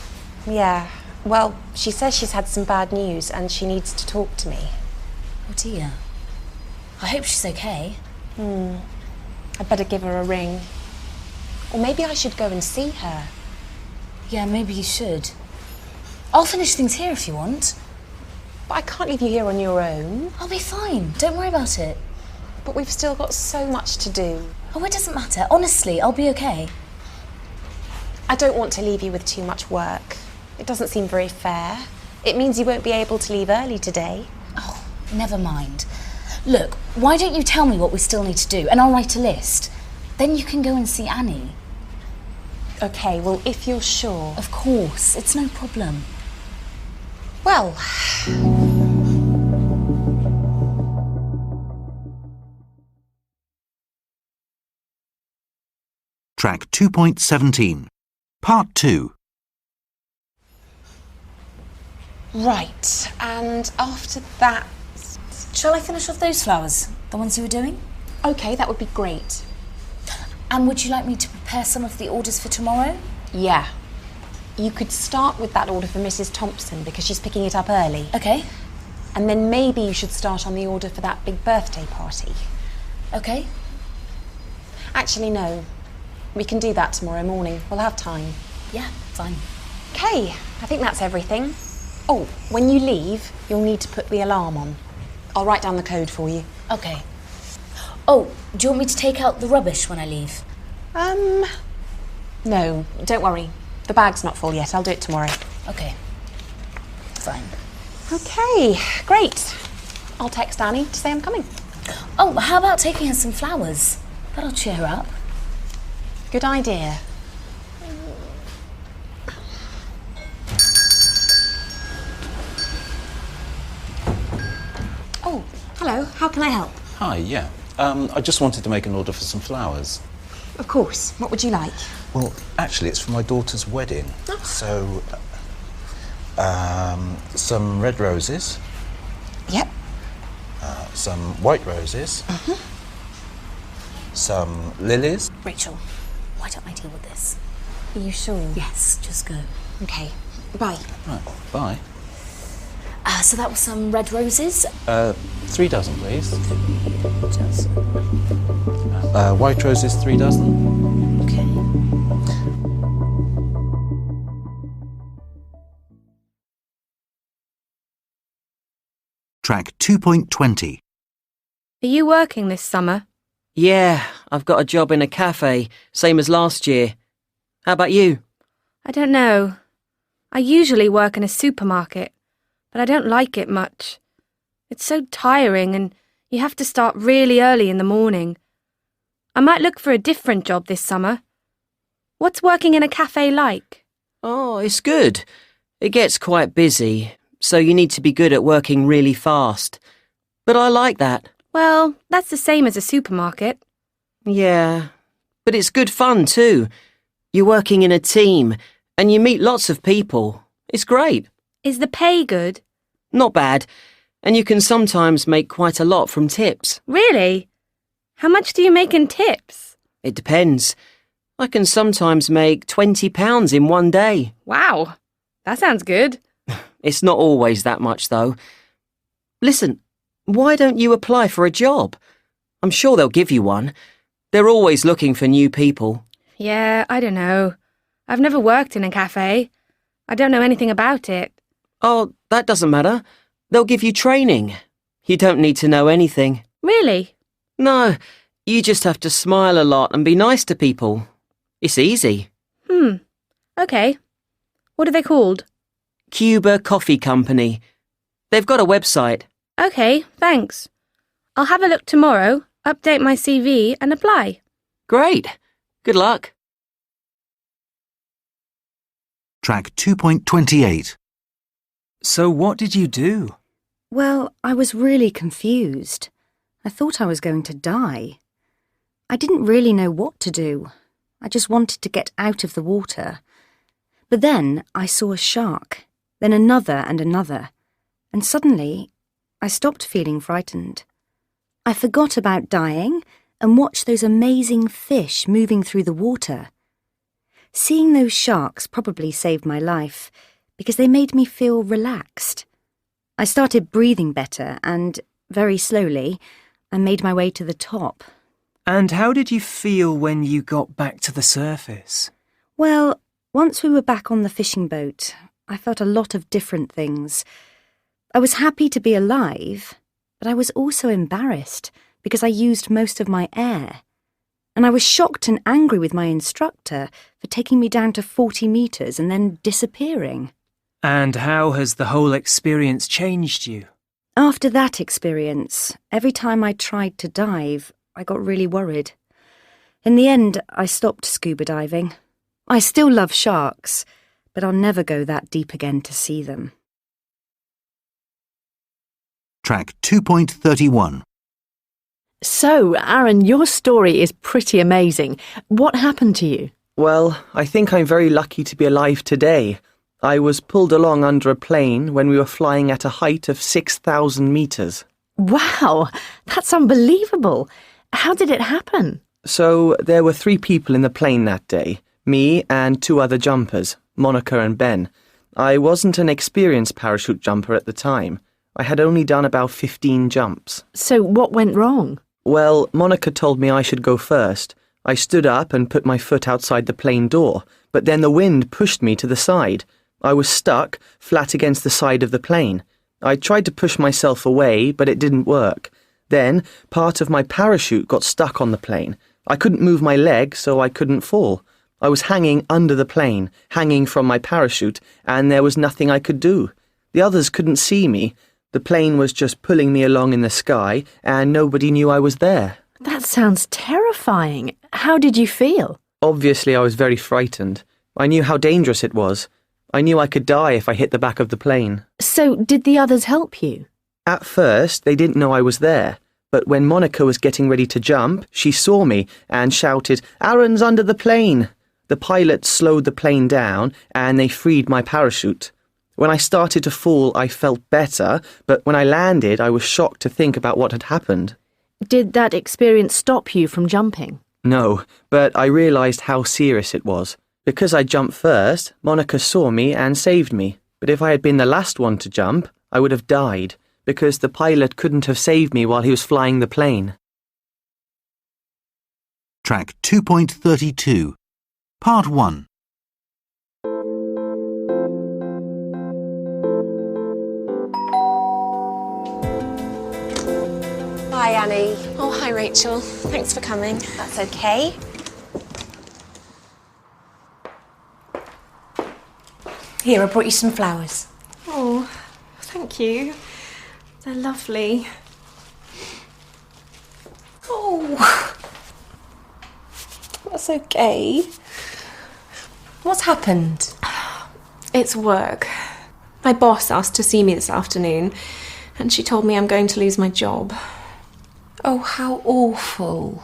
Yeah. Well, she says she's had some bad news and she needs to talk to me. Oh dear. I hope she's okay. I'd better give her a ring. Or maybe I should go and see her. Yeah, maybe you should. I'll finish things here if you want. But I can't leave you here on your own. I'll be fine. Don't worry about it. But we've still got so much to do. Oh, it doesn't matter. Honestly, I'll be okay. I don't want to leave you with too much work. It doesn't seem very fair. It means you won't be able to leave early today. Oh, never mind. Look, why don't you tell me what we still need to do and I'll write a list. Then you can go and see Annie. Okay, well, if you're sure. Of course, it's no problem. Well... Track 2.17, Part 2. Right, and after that... Shall I finish off those flowers? The ones you were doing? Okay, that would be great. And would you like me to prepare some of the orders for tomorrow? Yeah. You could start with that order for Mrs. Thompson because she's picking it up early. Okay. And then maybe you should start on the order for that big birthday party. Okay. Actually, no. We can do that tomorrow morning. We'll have time. Yeah, fine. Okay, I think that's everything. Oh, when you leave, you'll need to put the alarm on. I'll write down the code for you. Okay. Oh, do you want me to take out the rubbish when I leave? No, don't worry. The bag's not full yet. I'll do it tomorrow. Okay. Fine. Okay, great. I'll text Annie to say I'm coming. Oh, how about taking her some flowers? That'll cheer her up. Good idea. Oh, hello. How can I help? Hi, yeah. I just wanted to make an order for some flowers. Of course. What would you like? Well, actually, it's for my daughter's wedding. Oh. So, some red roses. Yep. Some white roses. Some lilies. Rachel, why don't I deal with this? Are you sure? Yes, just go. Okay. Bye. Right, bye. So that was some red roses. 3 dozen, please. 3 dozen. White roses, 3 dozen. Okay. Track 2.20. Are you working this summer? Yeah, I've got a job in a cafe, same as last year. How about you? I don't know. I usually work in a supermarket, but I don't like it much. It's so tiring and you have to start really early in the morning. I might look for a different job this summer. What's working in a cafe like? Oh, it's good. It gets quite busy, so you need to be good at working really fast. But I like that. Well, that's the same as a supermarket. Yeah, but it's good fun too. You're working in a team and you meet lots of people. It's great. Is the pay good? Not bad. And you can sometimes make quite a lot from tips. Really? How much do you make in tips? It depends. I can sometimes make £20 in one day. Wow, that sounds good. It's not always that much, though. Listen, why don't you apply for a job? I'm sure they'll give you one. They're always looking for new people. Yeah, I don't know. I've never worked in a cafe. I don't know anything about it. Oh, that doesn't matter. They'll give you training. You don't need to know anything. Really? No, you just have to smile a lot and be nice to people. It's easy. Okay. What are they called? Cuba Coffee Company. They've got a website. Okay, thanks. I'll have a look tomorrow, update my CV and apply. Great. Good luck. Track 2.28. So what did you do? Well, I was really confused. I thought I was going to die. I didn't really know what to do. I just wanted to get out of the water. But then I saw a shark, then another and another, and suddenly I stopped feeling frightened. I forgot about dying and watched those amazing fish moving through the water. Seeing those sharks probably saved my life because they made me feel relaxed. I started breathing better and, very slowly, I made my way to the top. And how did you feel when you got back to the surface? Well, once we were back on the fishing boat, I felt a lot of different things. I was happy to be alive, but I was also embarrassed because I used most of my air. And I was shocked and angry with my instructor for taking me down to 40 metres and then disappearing. And how has the whole experience changed you? After that experience, every time I tried to dive, I got really worried. In the end, I stopped scuba diving. I still love sharks, but I'll never go that deep again to see them. Track 2.31. So, Aaron, your story is pretty amazing. What happened to you? Well, I think I'm very lucky to be alive today. I was pulled along under a plane when we were flying at a height of 6,000 metres. Wow, that's unbelievable. How did it happen? So, there were 3 people in the plane that day. Me and 2 other jumpers, Monica and Ben. I wasn't an experienced parachute jumper at the time. I had only done about 15 jumps. So what went wrong? Well, Monica told me I should go first. I stood up and put my foot outside the plane door, but then the wind pushed me to the side. I was stuck, flat against the side of the plane. I tried to push myself away, but it didn't work. Then, part of my parachute got stuck on the plane. I couldn't move my leg, so I couldn't fall. I was hanging under the plane, hanging from my parachute, and there was nothing I could do. The others couldn't see me. The plane was just pulling me along in the sky, and nobody knew I was there. That sounds terrifying. How did you feel? Obviously, I was very frightened. I knew how dangerous it was. I knew I could die if I hit the back of the plane. So, did the others help you? At first, they didn't know I was there. But when Monica was getting ready to jump, she saw me and shouted, "Aaron's under the plane!" The pilot slowed the plane down and they freed my parachute. When I started to fall, I felt better, but when I landed, I was shocked to think about what had happened. Did that experience stop you from jumping? No, but I realised how serious it was. Because I jumped first, Monica saw me and saved me. But if I had been the last one to jump, I would have died, because the pilot couldn't have saved me while he was flying the plane. Track 2.32. Part 1. Hi, Annie. Oh, hi, Rachel. Thanks for coming. That's okay. Here, I brought you some flowers. Oh, thank you. They're lovely. Oh, that's okay. What's happened? It's work. My boss asked to see me this afternoon, and she told me I'm going to lose my job. Oh, how awful.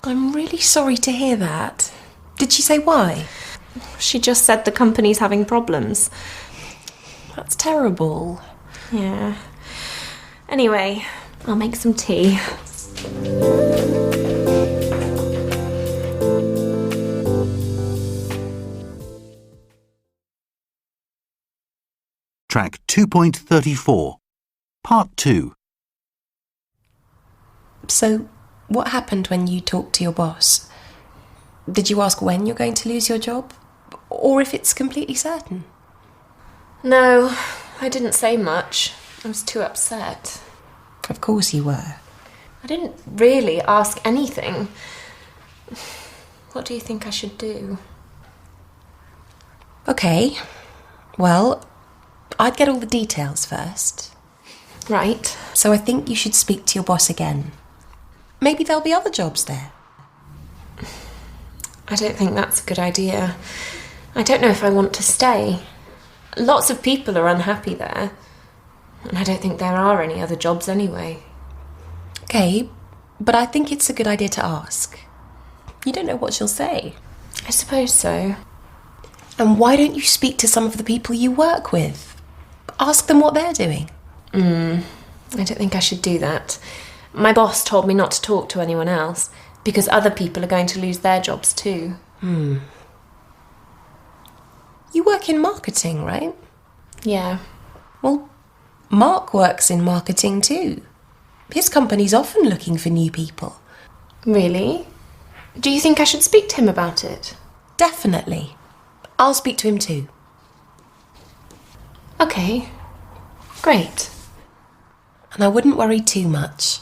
I'm really sorry to hear that. Did she say why? She just said the company's having problems. That's terrible. Yeah. Anyway, I'll make some tea. Track 2.34, Part 2. So, what happened when you talked to your boss? Did you ask when you're going to lose your job? Or if it's completely certain? No, I didn't say much. I was too upset. Of course you were. I didn't really ask anything. What do you think I should do? Okay. Well, I'd get all the details first. Right. So I think you should speak to your boss again. Maybe there'll be other jobs there. I don't think that's a good idea. I don't know if I want to stay. Lots of people are unhappy there. And I don't think there are any other jobs anyway. Okay, but I think it's a good idea to ask. You don't know what she'll say. I suppose so. And why don't you speak to some of the people you work with? Ask them what they're doing. I don't think I should do that. My boss told me not to talk to anyone else because other people are going to lose their jobs too. You work in marketing, right? Yeah. Well, Mark works in marketing too. His company's often looking for new people. Really? Do you think I should speak to him about it? Definitely. I'll speak to him too. Okay. Great. And I wouldn't worry too much.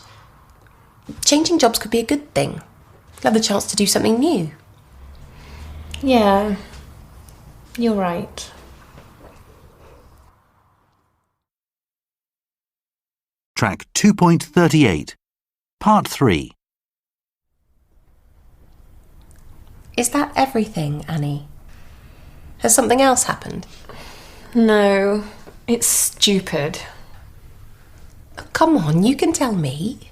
Changing jobs could be a good thing. You'll have the chance to do something new. Yeah. You're right. Track 2.38, Part 3. Is that everything, Annie? Has something else happened? No, it's stupid. Come on, you can tell me.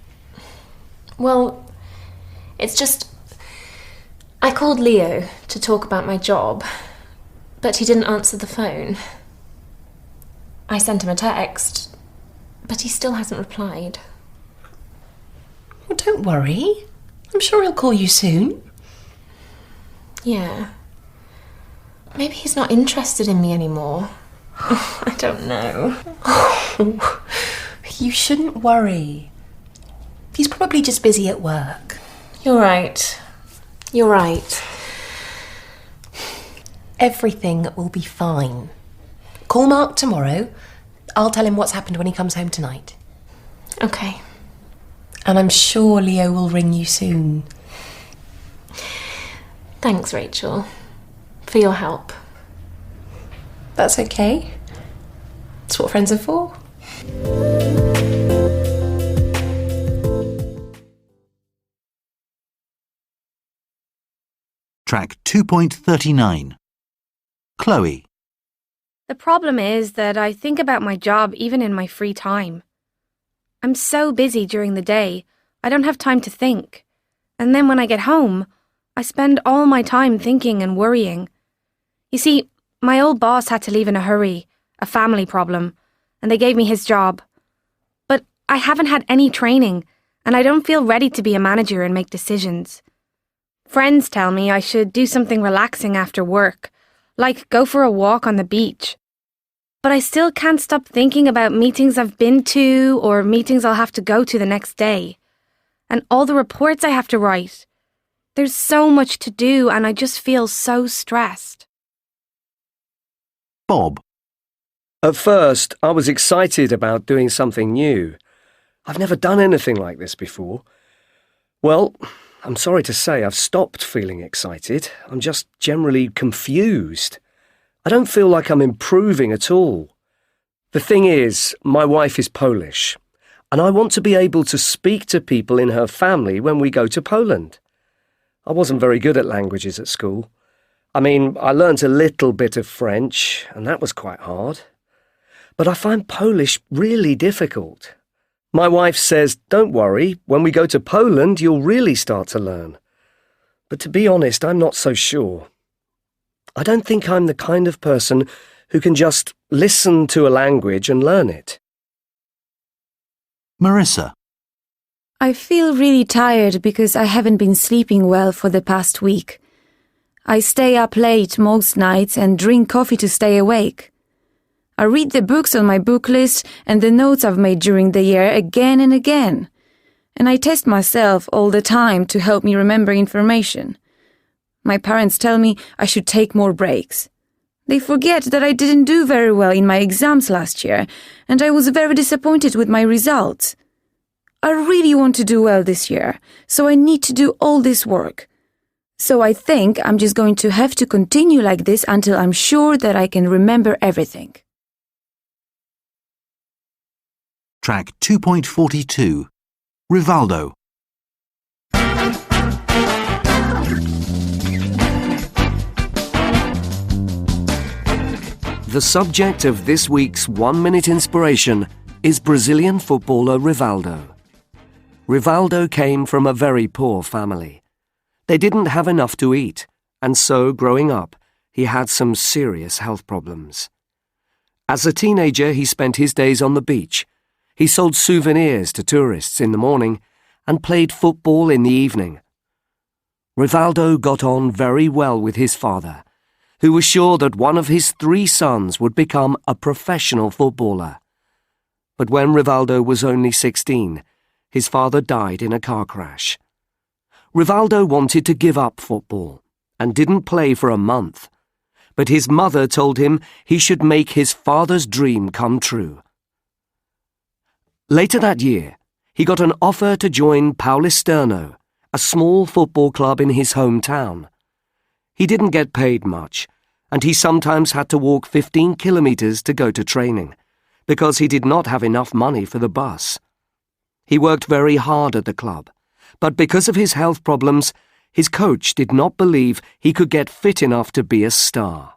Well, it's just... I called Leo to talk about my job, but he didn't answer the phone. I sent him a text, but he still hasn't replied. Well, don't worry. I'm sure he'll call you soon. Yeah. Maybe he's not interested in me anymore. I don't know. You shouldn't worry. He's probably just busy at work. You're right. You're right. Everything will be fine. Call Mark tomorrow. I'll tell him what's happened when he comes home tonight. Okay. And I'm sure Leo will ring you soon. Thanks, Rachel, for your help. That's okay. That's what friends are for. Track 2.39. Chloe. The problem is that I think about my job even in my free time. I'm so busy during the day, I don't have time to think. And then when I get home, I spend all my time thinking and worrying. You see, my old boss had to leave in a hurry, a family problem, and they gave me his job. But I haven't had any training, and I don't feel ready to be a manager and make decisions. Friends tell me I should do something relaxing after work, like go for a walk on the beach. But I still can't stop thinking about meetings I've been to or meetings I'll have to go to the next day. And all the reports I have to write. There's so much to do and I just feel so stressed. Bob. At first, I was excited about doing something new. I've never done anything like this before. Well, I'm sorry to say I've stopped feeling excited. I'm just generally confused. I don't feel like I'm improving at all. The thing is, my wife is Polish, and I want to be able to speak to people in her family when we go to Poland. I wasn't very good at languages at school. I mean, I learnt a little bit of French, and that was quite hard. But I find Polish really difficult. My wife says, don't worry, when we go to Poland, you'll really start to learn. But to be honest, I'm not so sure. I don't think I'm the kind of person who can just listen to a language and learn it. Marissa. I feel really tired because I haven't been sleeping well for the past week. I stay up late most nights and drink coffee to stay awake. I read the books on my book list and the notes I've made during the year again and again. And I test myself all the time to help me remember information. My parents tell me I should take more breaks. They forget that I didn't do very well in my exams last year, and I was very disappointed with my results. I really want to do well this year, so I need to do all this work. So I think I'm just going to have to continue like this until I'm sure that I can remember everything. Track 2.42. Rivaldo. The subject of this week's 1-minute inspiration is Brazilian footballer Rivaldo. Rivaldo came from a very poor family. They didn't have enough to eat, and so, growing up, he had some serious health problems. As a teenager, he spent his days on the beach. He sold souvenirs to tourists in the morning and played football in the evening. Rivaldo got on very well with his father, who was sure that one of his 3 sons would become a professional footballer. But when Rivaldo was only 16, his father died in a car crash. Rivaldo wanted to give up football and didn't play for a month, but his mother told him he should make his father's dream come true. Later that year, he got an offer to join Paulistano, a small football club in his hometown. He didn't get paid much, and he sometimes had to walk 15 kilometers to go to training, because he did not have enough money for the bus. He worked very hard at the club, but because of his health problems, his coach did not believe he could get fit enough to be a star.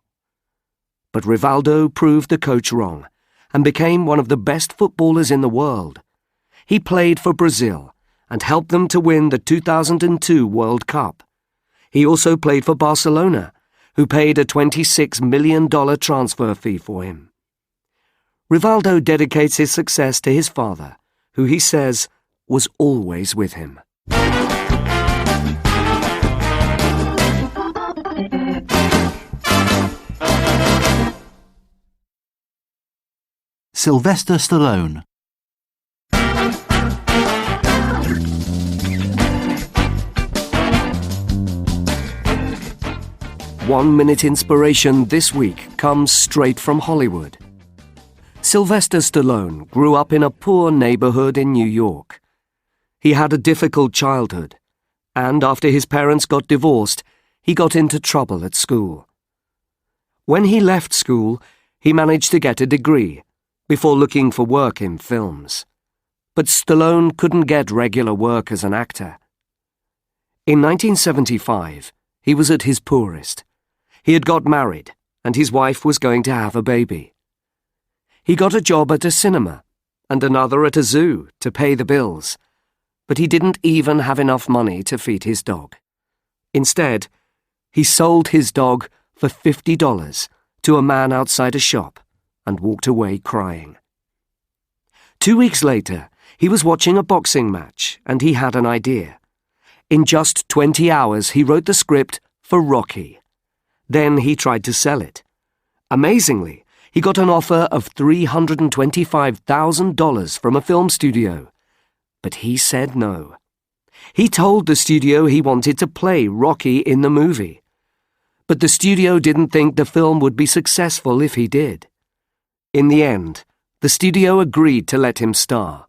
But Rivaldo proved the coach wrong, and became one of the best footballers in the world. He played for Brazil and helped them to win the 2002 World Cup. He also played for Barcelona, who paid a $26 million transfer fee for him. Rivaldo dedicates his success to his father, who he says was always with him. Sylvester Stallone. One-minute inspiration this week comes straight from Hollywood. Sylvester Stallone grew up in a poor neighborhood in New York. He had a difficult childhood, and after his parents got divorced, he got into trouble at school. When he left school, he managed to get a degree before looking for work in films. But Stallone couldn't get regular work as an actor. In 1975, he was at his poorest. He had got married, and his wife was going to have a baby. He got a job at a cinema, and another at a zoo to pay the bills, but he didn't even have enough money to feed his dog. Instead, he sold his dog for $50 to a man outside a shop and walked away crying. 2 weeks later, he was watching a boxing match, and he had an idea. In just 20 hours, he wrote the script for Rocky. Then he tried to sell it. Amazingly, he got an offer of $325,000 from a film studio. But he said no. He told the studio he wanted to play Rocky in the movie. But the studio didn't think the film would be successful if he did. In the end, the studio agreed to let him star,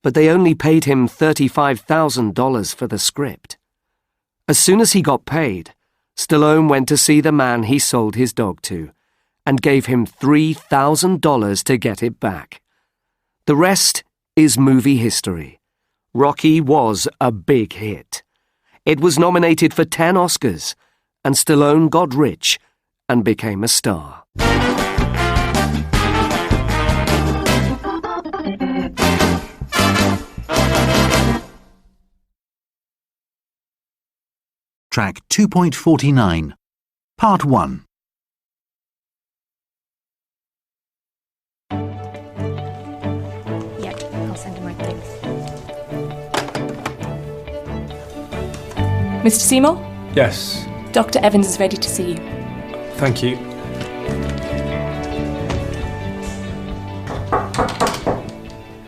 but they only paid him $35,000 for the script. As soon as he got paid, Stallone went to see the man he sold his dog to and gave him $3,000 to get it back. The rest is movie history. Rocky was a big hit. It was nominated for 10 Oscars, and Stallone got rich and became a star. Track 2.49. Part 1. Yeah, I'll send you my things. Mr. Seymour? Yes. Dr. Evans is ready to see you. Thank you.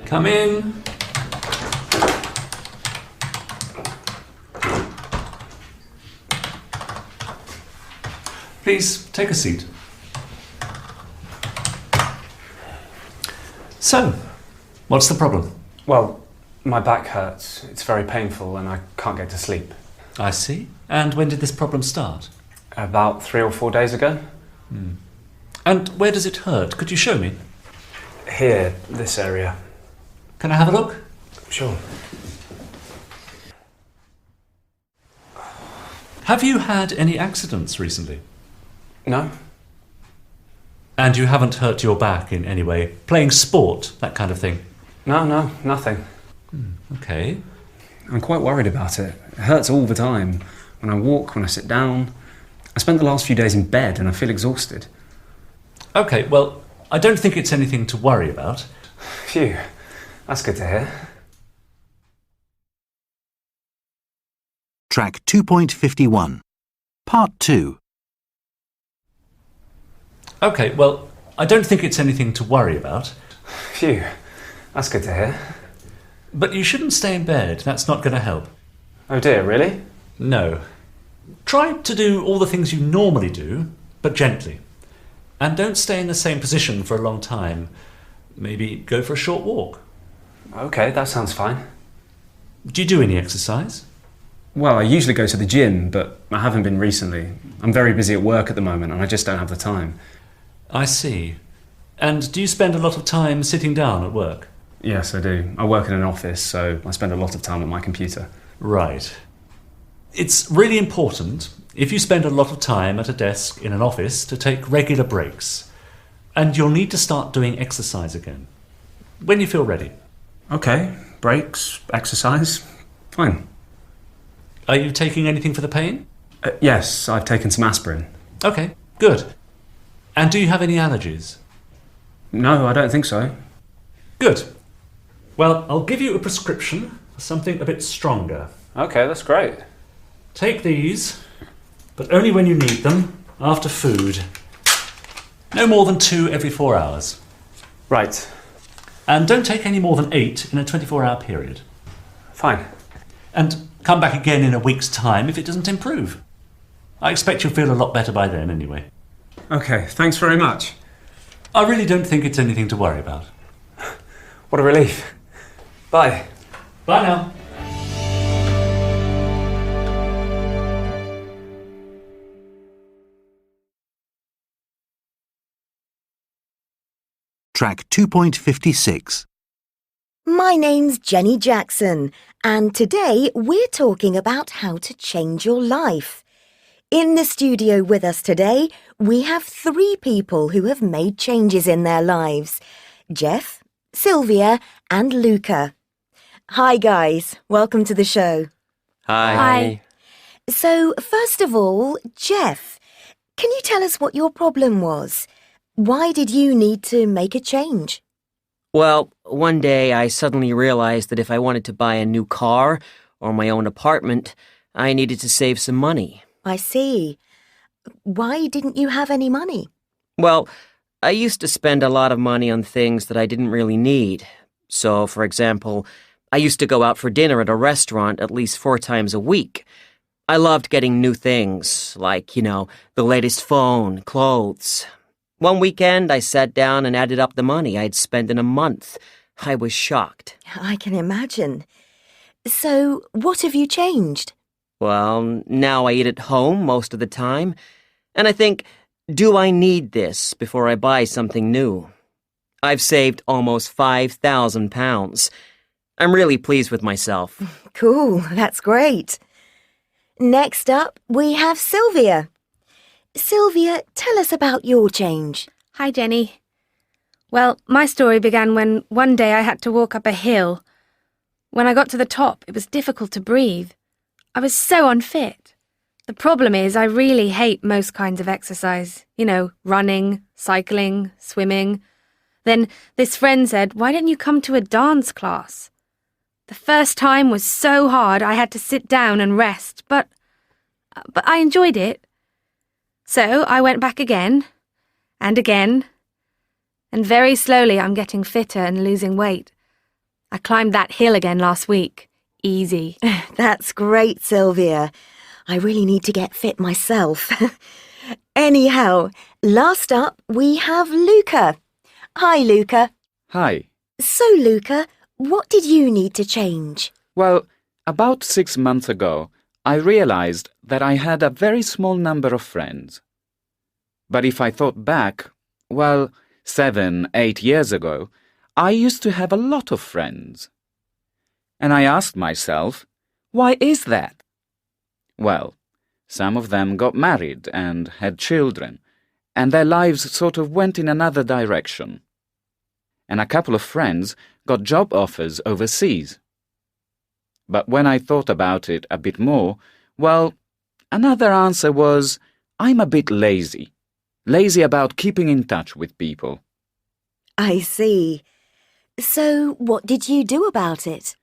Come in. Please, take a seat. So, what's the problem? Well, my back hurts. It's very painful and I can't get to sleep. I see. And when did this problem start? About 3 or 4 days ago. And where does it hurt? Could you show me? Here, this area. Can I have a look? Sure. Have you had any accidents recently? No. And you haven't hurt your back in any way? Playing sport, that kind of thing? No, nothing. Okay. I'm quite worried about it. It hurts all the time. When I walk, when I sit down. I spent the last few days in bed and I feel exhausted. Okay, well, I don't think it's anything to worry about. Phew. That's good to hear. Track 2.51. Part 2. Okay, well, I don't think it's anything to worry about. Phew. That's good to hear. But you shouldn't stay in bed. That's not going to help. Oh dear, really? No. Try to do all the things you normally do, but gently. And don't stay in the same position for a long time. Maybe go for a short walk. Okay, that sounds fine. Do you do any exercise? Well, I usually go to the gym, but I haven't been recently. I'm very busy at work at the moment and I just don't have the time. I see. And do you spend a lot of time sitting down at work? Yes, I do. I work in an office, so I spend a lot of time at my computer. Right. It's really important, if you spend a lot of time at a desk in an office, to take regular breaks. And you'll need to start doing exercise again. When you feel ready. Okay, breaks, exercise, fine. Are you taking anything for the pain? Yes, I've taken some aspirin. Okay, good. And do you have any allergies? No, I don't think so. Good. Well, I'll give you a prescription for something a bit stronger. Okay, that's great. Take these, but only when you need them, after food. No more than 2 every 4 hours. Right. And don't take any more than 8 in a 24-hour period. Fine. And come back again in a week's time if it doesn't improve. I expect you'll feel a lot better by then anyway. Okay, thanks very much. I really don't think it's anything to worry about. What a relief. Bye. Bye now. Track 2.56. My name's Jenny Jackson, and today we're talking about how to change your life. In the studio with us today, we have 3 people who have made changes in their lives: Jeff, Sylvia, and Luca. Hi guys, welcome to the show. Hi. So, first of all, Jeff, can you tell us what your problem was? Why did you need to make a change? Well, one day I suddenly realized that if I wanted to buy a new car or my own apartment, I needed to save some money. I see. Why didn't you have any money? Well, I used to spend a lot of money on things that I didn't really need. So, for example, I used to go out for dinner at a restaurant at least 4 times a week. I loved getting new things, like, the latest phone, clothes. One weekend, I sat down and added up the money I'd spent in a month. I was shocked. I can imagine. So, what have you changed? Well, now I eat at home most of the time. And I think, do I need this before I buy something new? I've saved almost £5,000. I'm really pleased with myself. Cool, that's great. Next up, we have Sylvia. Sylvia, tell us about your change. Hi, Jenny. Well, my story began when one day I had to walk up a hill. When I got to the top, it was difficult to breathe. I was so unfit. The problem is I really hate most kinds of exercise. Running, cycling, swimming. Then this friend said, "Why don't you come to a dance class?" The first time was so hard I had to sit down and rest, but but I enjoyed it. So I went back again, and again, and very slowly I'm getting fitter and losing weight. I climbed that hill again last week. Easy. That's great, Sylvia. I really need to get fit myself. Anyhow, last up we have Luca. Hi, Luca. Hi. So, Luca, what did you need to change? Well, about 6 months ago, I realized that I had a very small number of friends. But if I thought back, well, 7, 8 years ago, I used to have a lot of friends. And I asked myself, why is that? Well, some of them got married and had children, and their lives sort of went in another direction. And a couple of friends got job offers overseas. But when I thought about it a bit more, well, another answer was, I'm a bit lazy. Lazy about keeping in touch with people. I see. So, what did you do about it?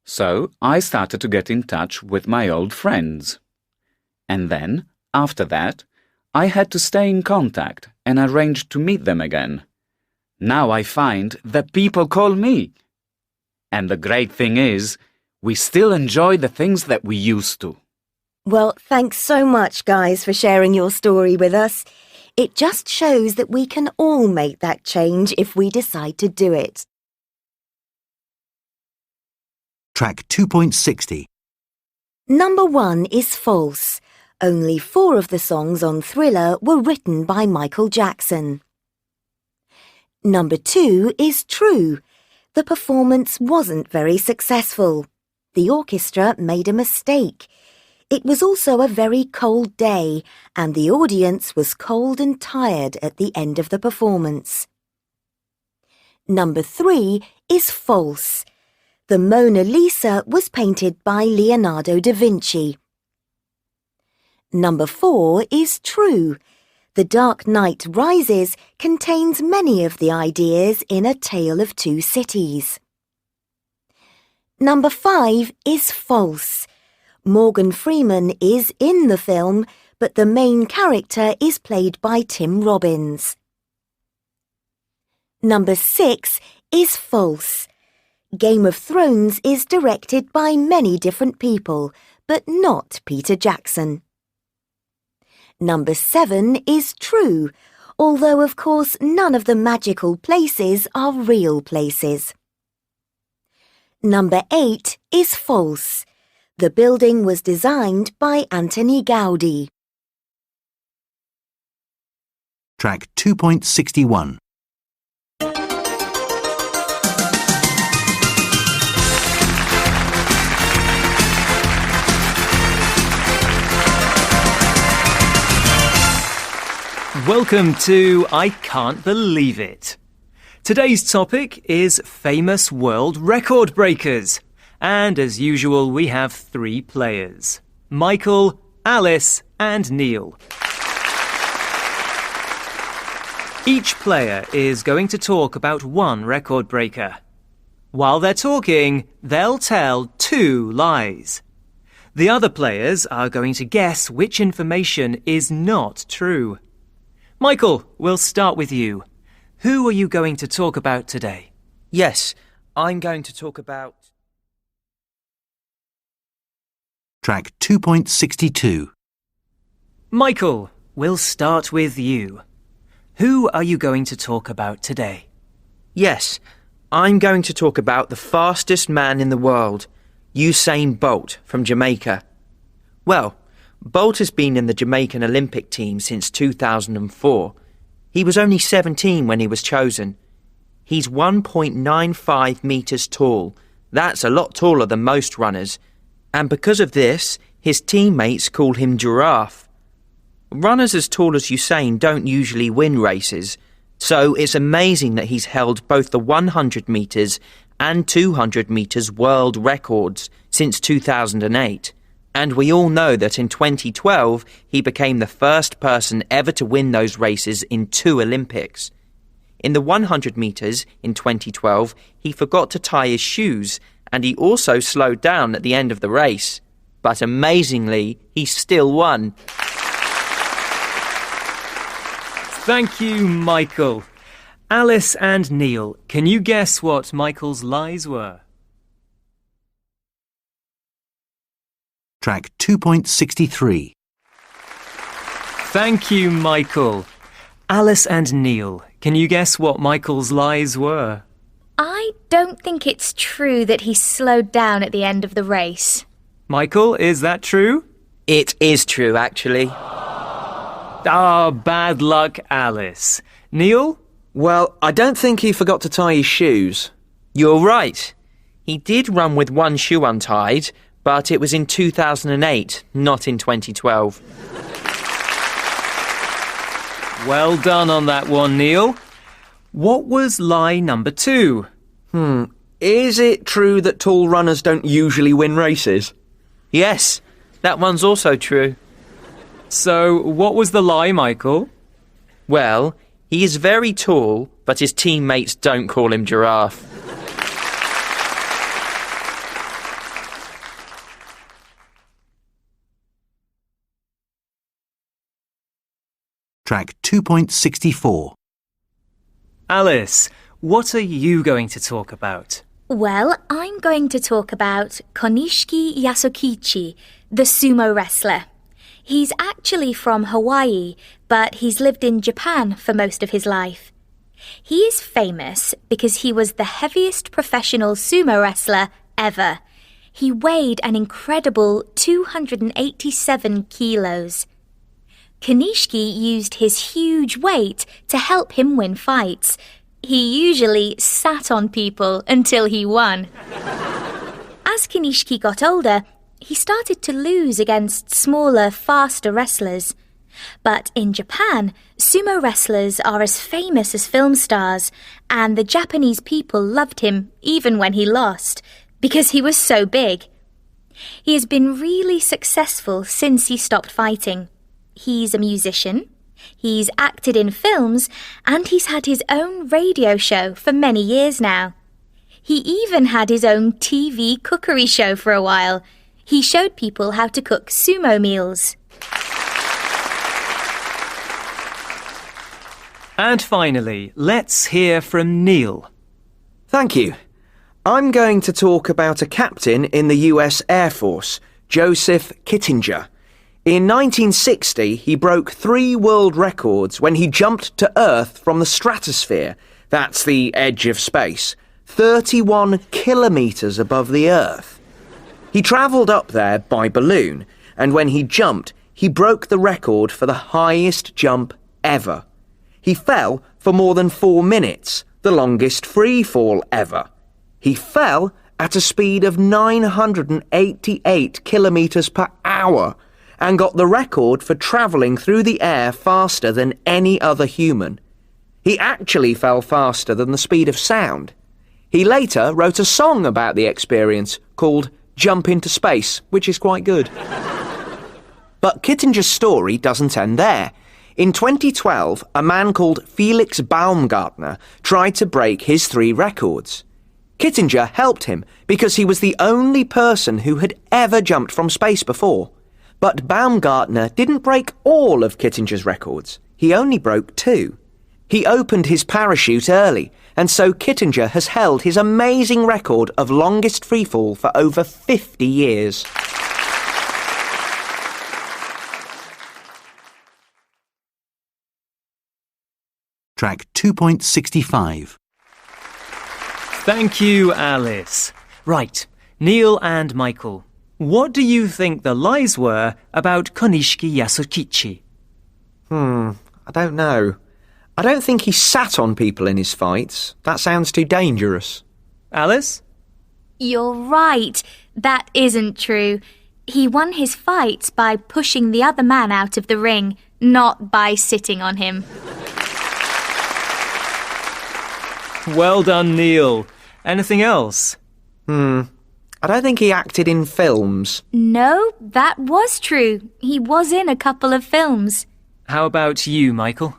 So I started to get in touch with my old friends. And then, after that, I had to stay in contact and arrange to meet them again. Now I find that people call me. And the great thing is, we still enjoy the things that we used to. Well, thanks so much, guys, for sharing your story with us. It just shows that we can all make that change if we decide to do it. Track 2.60. Number 1 is false. Only 4 of the songs on Thriller were written by Michael Jackson. Number 2 is true. The performance wasn't very successful. The orchestra made a mistake. It was also a very cold day, and the audience was cold and tired at the end of the performance. Number 3 is false. The Mona Lisa was painted by Leonardo da Vinci. Number 4 is true. The Dark Knight Rises contains many of the ideas in A Tale of Two Cities. Number 5 is false. Morgan Freeman is in the film, but the main character is played by Tim Robbins. Number 6 is false. Game of Thrones is directed by many different people, but not Peter Jackson. Number 7 is true, although of course none of the magical places are real places. Number 8 is false. The building was designed by Antoni Gaudí. Track 2.61. Welcome to I Can't Believe It. Today's topic is famous world record breakers. And as usual, we have 3 players. Michael, Alice and Neil. Each player is going to talk about one record breaker. While they're talking, they'll tell 2 lies. The other players are going to guess which information is not true. Michael, we'll start with you. Who are you going to talk about today? Yes, I'm going to talk about... Track 2.62. Michael, we'll start with you. Who are you going to talk about today? Yes, I'm going to talk about the fastest man in the world, Usain Bolt from Jamaica. Well, Bolt has been in the Jamaican Olympic team since 2004. He was only 17 when he was chosen. He's 1.95 metres tall. That's a lot taller than most runners. And because of this, his teammates call him Giraffe. Runners as tall as Usain don't usually win races, so it's amazing that he's held both the 100 metres and 200 metres world records since 2008. And we all know that in 2012, he became the first person ever to win those races in 2 Olympics. In the 100 metres in 2012, he forgot to tie his shoes, and he also slowed down at the end of the race. But amazingly, he still won. Thank you, Michael. Alice and Neil, can you guess what Michael's lies were? Track 2.63. Thank you, Michael. Alice and Neil, can you guess what Michael's lies were? I don't think it's true that he slowed down at the end of the race. Michael, is that true? It is true, actually. Ah, bad luck, Alice. Neil? Well, I don't think he forgot to tie his shoes. You're right. He did run with one shoe untied, but it was in 2008, not in 2012. Well done on that one, Neil. What was lie number 2? Is it true that tall runners don't usually win races? Yes, that one's also true. So, what was the lie, Michael? Well, he is very tall, but his teammates don't call him Giraffe. Track 2.64. Alice, what are you going to talk about? Well, I'm going to talk about Konishiki Yasukichi, the sumo wrestler. He's actually from Hawaii, but he's lived in Japan for most of his life. He is famous because he was the heaviest professional sumo wrestler ever. He weighed an incredible 287 kilos. Konishiki used his huge weight to help him win fights. He usually sat on people until he won. As Konishiki got older, he started to lose against smaller, faster wrestlers. But in Japan, sumo wrestlers are as famous as film stars, and the Japanese people loved him even when he lost, because he was so big. He has been really successful since he stopped fighting. He's a musician, he's acted in films, and he's had his own radio show for many years now. He even had his own TV cookery show for a while. He showed people how to cook sumo meals. And finally, let's hear from Neil. Thank you. I'm going to talk about a captain in the US Air Force, Joseph Kittinger. In 1960, he broke 3 world records when he jumped to Earth from the stratosphere, that's the edge of space, 31 kilometres above the Earth. He travelled up there by balloon, and when he jumped, he broke the record for the highest jump ever. He fell for more than 4 minutes, the longest free fall ever. He fell at a speed of 988 kilometres per hour and got the record for travelling through the air faster than any other human. He actually fell faster than the speed of sound. He later wrote a song about the experience called Jump into Space, which is quite good. But Kittinger's story doesn't end there. In 2012, a man called Felix Baumgartner tried to break his 3 records. Kittinger helped him because he was the only person who had ever jumped from space before. But Baumgartner didn't break all of Kittinger's records. He only broke 2. He opened his parachute early, and so Kittinger has held his amazing record of longest freefall for over 50 years. Track 2.65. Thank you, Alice. Right, Neil and Michael, what do you think the lies were about Konishiki Yasukichi? I don't know. I don't think he sat on people in his fights. That sounds too dangerous. Alice? You're right. That isn't true. He won his fights by pushing the other man out of the ring, not by sitting on him. Well done, Neil. Anything else? I don't think he acted in films. No, that was true. He was in a couple of films. How about you, Michael?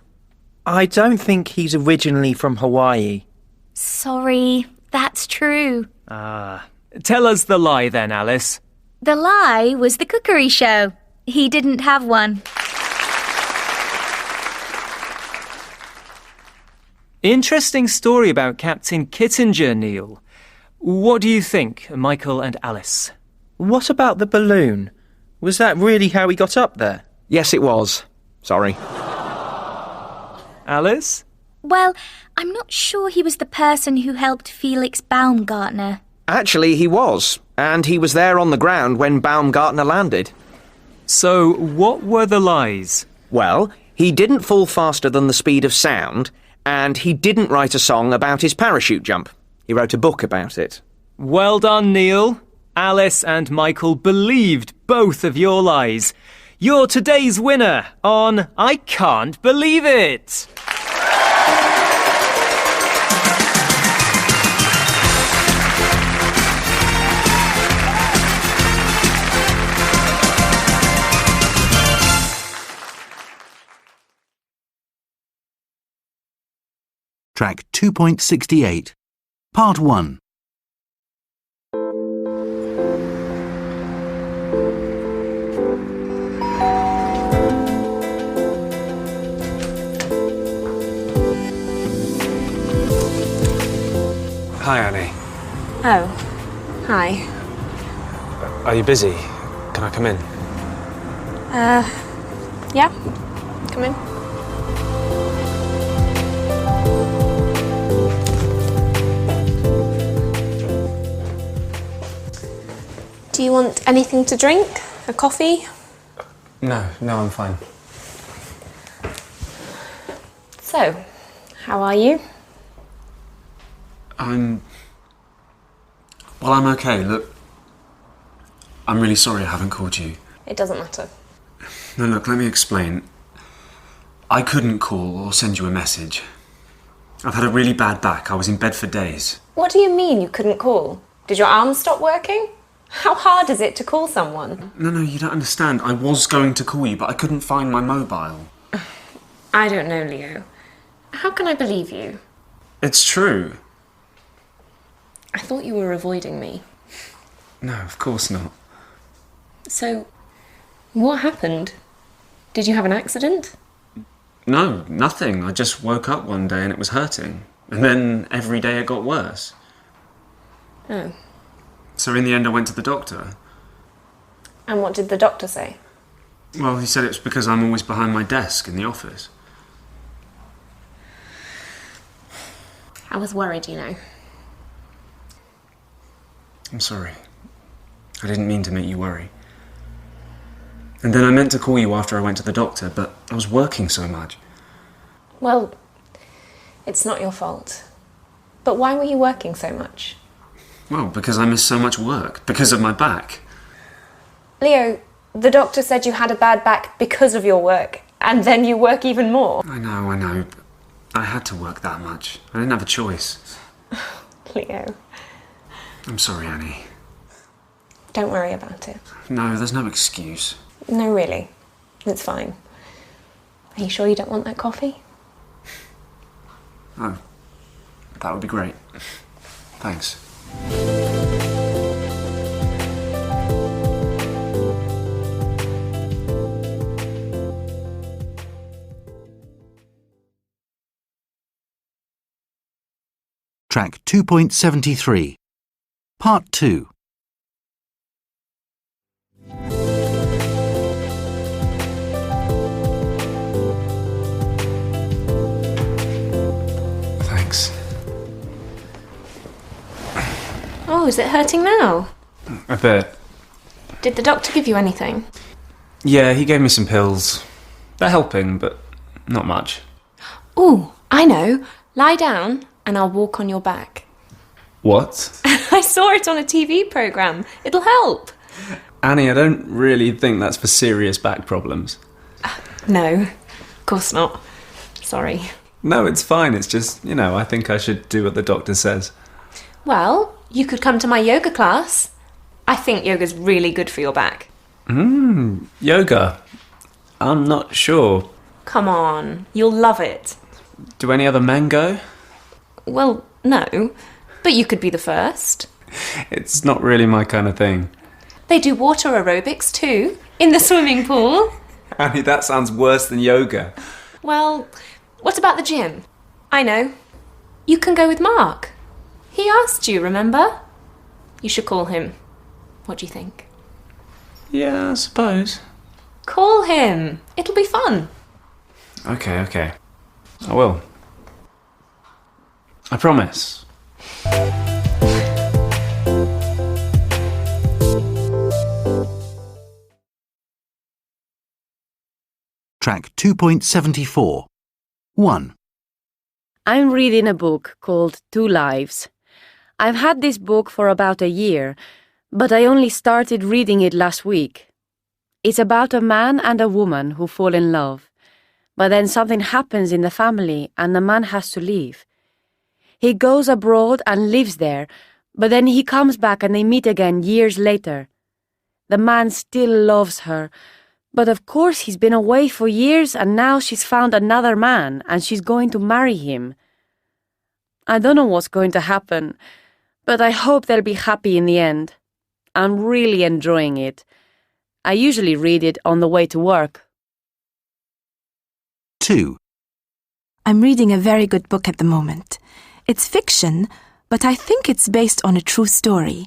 I don't think he's originally from Hawaii. Sorry, that's true. Tell us the lie then, Alice. The lie was the cookery show. He didn't have one. Interesting story about Captain Kittinger, Neil. What do you think, Michael and Alice? What about the balloon? Was that really how he got up there? Yes, it was. Sorry. Alice? Well, I'm not sure he was the person who helped Felix Baumgartner. Actually, he was. And he was there on the ground when Baumgartner landed. So, what were the lies? Well, he didn't fall faster than the speed of sound, and he didn't write a song about his parachute jump. He wrote a book about it. Well done, Neil. Alice and Michael believed both of your lies. You're today's winner on I Can't Believe It. Track 2.68. Part 1. Hi, Annie. Oh, hi. Are you busy? Can I come in? Yeah, come in. Do you want anything to drink? A coffee? No, I'm fine. So, how are you? I'm okay. Look, I'm really sorry I haven't called you. It doesn't matter. No, look, let me explain. I couldn't call or send you a message. I've had a really bad back. I was in bed for days. What do you mean you couldn't call? Did your arm stop working? How hard is it to call someone? No, you don't understand. I was going to call you, but I couldn't find my mobile. I don't know, Leo. How can I believe you? It's true. I thought you were avoiding me. No, of course not. So, what happened? Did you have an accident? No, nothing. I just woke up one day and it was hurting. And then every day it got worse. Oh. So in the end I went to the doctor. And what did the doctor say? Well, he said it's because I'm always behind my desk in the office. I was worried, you know. I'm sorry. I didn't mean to make you worry. And then I meant to call you after I went to the doctor, but I was working so much. Well, it's not your fault. But why were you working so much? Well, because I missed so much work. Because of my back. Leo, the doctor said you had a bad back because of your work, and then you work even more. I know, but I had to work that much. I didn't have a choice. Leo. I'm sorry, Annie. Don't worry about it. No, there's no excuse. No, really. It's fine. Are you sure you don't want that coffee? Oh, that would be great. Thanks. Track 2.73. Part 2. Thanks. Oh, is it hurting now? A bit. Did the doctor give you anything? Yeah, he gave me some pills. They're helping, but not much. Ooh, I know. Lie down and I'll walk on your back. What? I saw it on a TV programme. It'll help. Annie, I don't really think that's for serious back problems. No, of course not. Sorry. No, it's fine. It's just, I think I should do what the doctor says. Well, you could come to my yoga class. I think yoga's really good for your back. Yoga. I'm not sure. Come on, you'll love it. Do any other men go? Well, no, but you could be the first. It's not really my kind of thing. They do water aerobics too, in the swimming pool. Annie, that sounds worse than yoga. Well, what about the gym? I know. You can go with Mark. He asked you, remember? You should call him. What do you think? Yeah, I suppose. Call him. It'll be fun. Okay. I will. I promise. Track 2.74. 1. I'm reading a book called 2 Lives. I've had this book for about a year, but I only started reading it last week. It's about a man and a woman who fall in love, but then something happens in the family and the man has to leave. He goes abroad and lives there, but then he comes back and they meet again years later. The man still loves her, but of course he's been away for years and now she's found another man and she's going to marry him. I don't know what's going to happen, but I hope they'll be happy in the end. I'm really enjoying it. I usually read it on the way to work. 2. I'm reading a very good book at the moment. It's fiction, but I think it's based on a true story.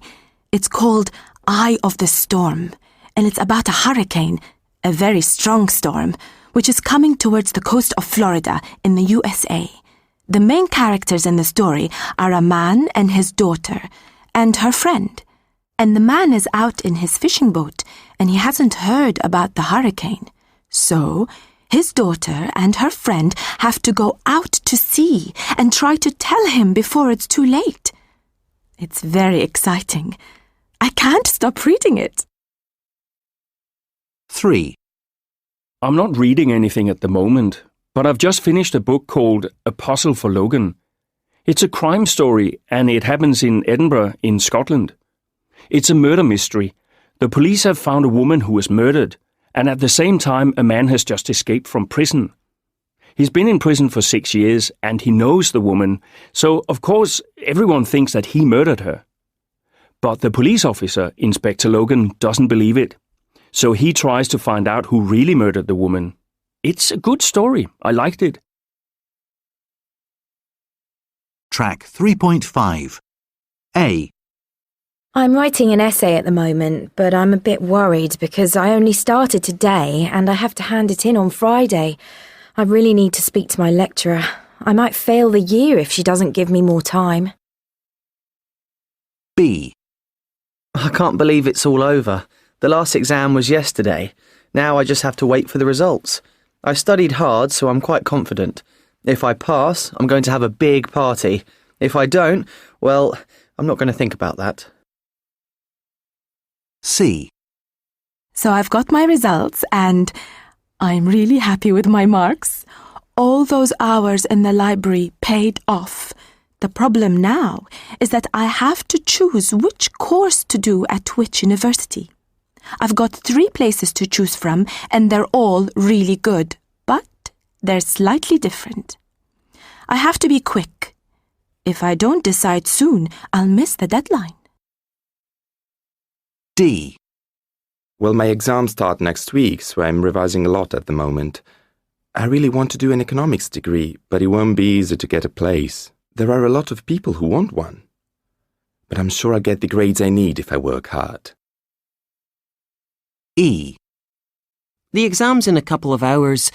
It's called Eye of the Storm, and it's about a hurricane, a very strong storm, which is coming towards the coast of Florida in the USA. The main characters in the story are a man and his daughter, and her friend. And the man is out in his fishing boat, and he hasn't heard about the hurricane. So, his daughter and her friend have to go out to sea and try to tell him before it's too late. It's very exciting. I can't stop reading it. 3. I'm not reading anything at the moment, but I've just finished a book called A Puzzle for Logan. It's a crime story and it happens in Edinburgh in Scotland. It's a murder mystery. The police have found a woman who was murdered, and at the same time a man has just escaped from prison. He's been in prison for 6 years and he knows the woman, so of course everyone thinks that he murdered her. But the police officer, Inspector Logan, doesn't believe it. So he tries to find out who really murdered the woman. It's a good story. I liked it. Track 3.5. A. I'm writing an essay at the moment, but I'm a bit worried because I only started today and I have to hand it in on Friday. I really need to speak to my lecturer. I might fail the year if she doesn't give me more time. B. I can't believe it's all over. The last exam was yesterday. Now I just have to wait for the results. I studied hard, so I'm quite confident. If I pass, I'm going to have a big party. If I don't, well, I'm not going to think about that. C. So I've got my results and I'm really happy with my marks. All those hours in the library paid off. The problem now is that I have to choose which course to do at which university. I've got 3 places to choose from and they're all really good, but they're slightly different. I have to be quick. If I don't decide soon, I'll miss the deadline. D. Well, my exams start next week, so I'm revising a lot at the moment. I really want to do an economics degree, but it won't be easy to get a place. There are a lot of people who want one. But I'm sure I'll get the grades I need if I work hard. E. The exam's in a couple of hours.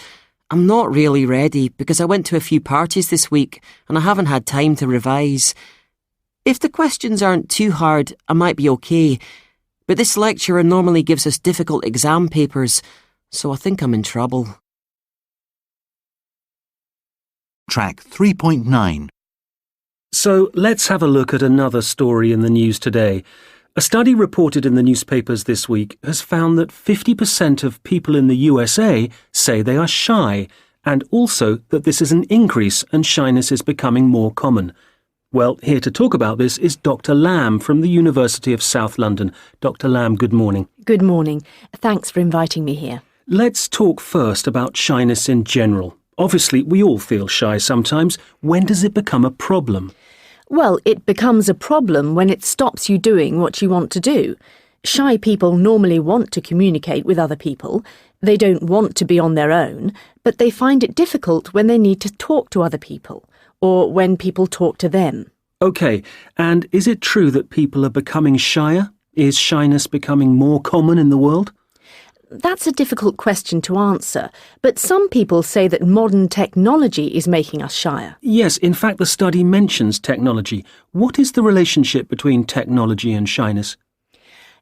I'm not really ready because I went to a few parties this week and I haven't had time to revise. If the questions aren't too hard, I might be okay. But this lecturer normally gives us difficult exam papers, so I think I'm in trouble. Track 3.9. So let's have a look at another story in the news today. A study reported in the newspapers this week has found that 50% of people in the USA say they are shy, and also that this is an increase and shyness is becoming more common. Well, here to talk about this is Dr. Lamb from the University of South London. Dr. Lamb, good morning. Good morning. Thanks for inviting me here. Let's talk first about shyness in general. Obviously, we all feel shy sometimes. When does it become a problem? Well, it becomes a problem when it stops you doing what you want to do. Shy people normally want to communicate with other people. They don't want to be on their own, but they find it difficult when they need to talk to other people, or when people talk to them. OK, and is it true that people are becoming shyer? Is shyness becoming more common in the world? That's a difficult question to answer, but some people say that modern technology is making us shyer. Yes, in fact the study mentions technology. What is the relationship between technology and shyness?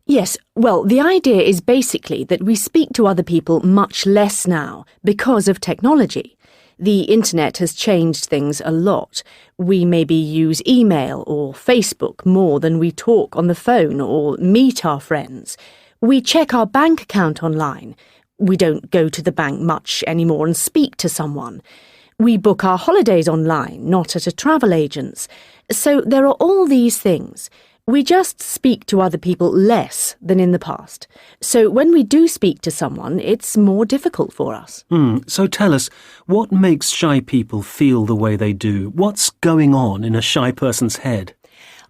Yes, well, the idea is basically that we speak to other people much less now because of technology. The internet has changed things a lot. We maybe use email or Facebook more than we talk on the phone or meet our friends. We check our bank account online. We don't go to the bank much anymore and speak to someone. We book our holidays online, not at a travel agent's. So there are all these things. We just speak to other people less than in the past. So when we do speak to someone, it's more difficult for us. So tell us, what makes shy people feel the way they do? What's going on in a shy person's head?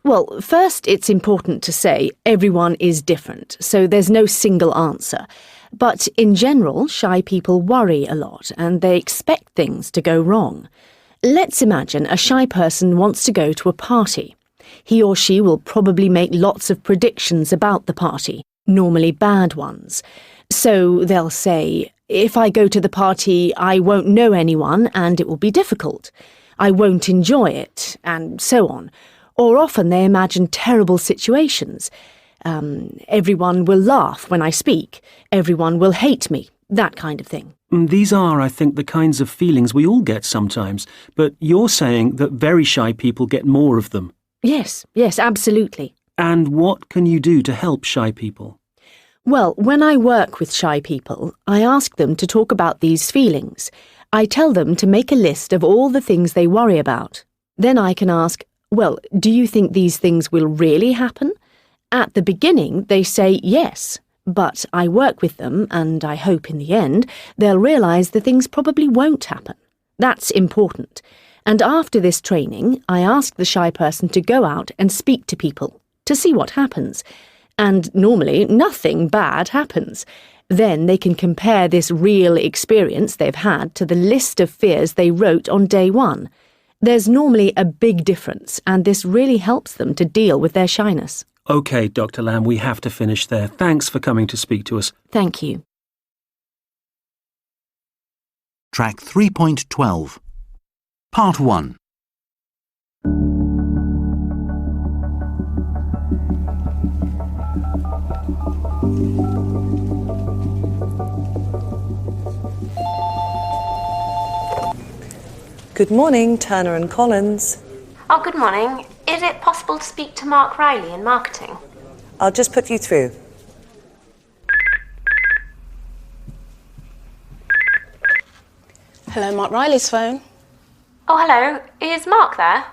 Well, first it's important to say everyone is different, so there's no single answer. But in general, shy people worry a lot and they expect things to go wrong. Let's imagine a shy person wants to go to a party. He or she will probably make lots of predictions about the party, normally bad ones. So they'll say, if I go to the party, I won't know anyone and it will be difficult. I won't enjoy it, and so on. Or often they imagine terrible situations. Everyone will laugh when I speak. Everyone will hate me. That kind of thing. These are, I think, the kinds of feelings we all get sometimes. But you're saying that very shy people get more of them. Yes, absolutely. And what can you do to help shy people? Well, when I work with shy people, I ask them to talk about these feelings. I tell them to make a list of all the things they worry about. Then I can ask, well, do you think these things will really happen? At the beginning, they say yes, but I work with them and I hope in the end they'll realise the things probably won't happen. That's important. And after this training, I ask the shy person to go out and speak to people, to see what happens. And normally, nothing bad happens. Then they can compare this real experience they've had to the list of fears they wrote on day one. There's normally a big difference, and this really helps them to deal with their shyness. OK, Dr. Lamb, we have to finish there. Thanks for coming to speak to us. Thank you. Track 3.12. Part 1. Good morning, Turner and Collins. Oh, good morning. Is it possible to speak to Mark Riley in marketing? I'll just put you through. Hello, Mark Riley's phone. Oh, hello. Is Mark there?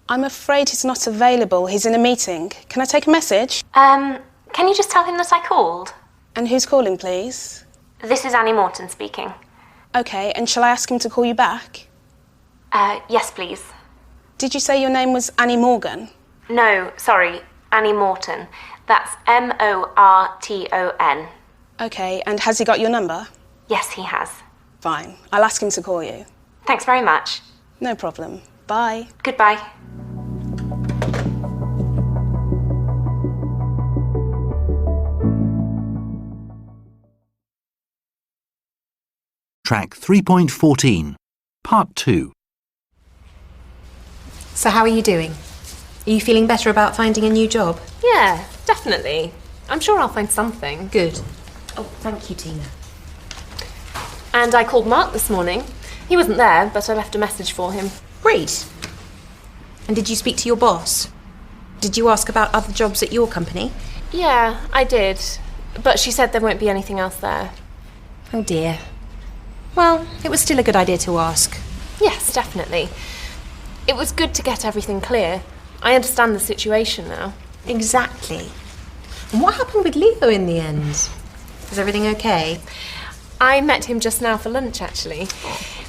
I'm afraid he's not available. He's in a meeting. Can I take a message? Can you just tell him that I called? And who's calling, please? This is Annie Morton speaking. OK, and shall I ask him to call you back? Yes, please. Did you say your name was Annie Morgan? No, sorry, Annie Morton. That's Morton. OK, and has he got your number? Yes, he has. Fine. I'll ask him to call you. Thanks very much. No problem. Bye. Goodbye. Track 3.14. Part 2. So how are you doing? Are you feeling better about finding a new job? Yeah, definitely. I'm sure I'll find something. Good. Oh, thank you, Tina. And I called Mark this morning. He wasn't there, but I left a message for him. Great. And did you speak to your boss? Did you ask about other jobs at your company? Yeah, I did. But she said there won't be anything else there. Oh dear. Well, it was still a good idea to ask. Yes, definitely. It was good to get everything clear. I understand the situation now. Exactly. And what happened with Leo in the end? Is everything okay? I met him just now for lunch, actually.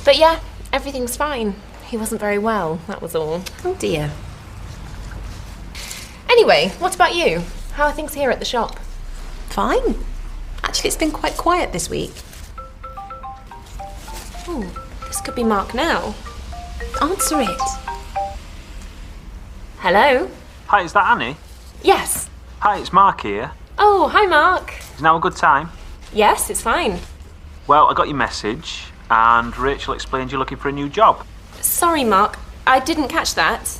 But yeah, everything's fine. He wasn't very well, that was all. Oh dear. Anyway, what about you? How are things here at the shop? Fine. Actually, it's been quite quiet this week. Oh, this could be Mark now. Answer it. Hello? Hi, is that Annie? Yes. Hi, it's Mark here. Oh, hi, Mark. Is now a good time? Yes, it's fine. Well, I got your message, and Rachel explained you're looking for a new job. Sorry, Mark. I didn't catch that.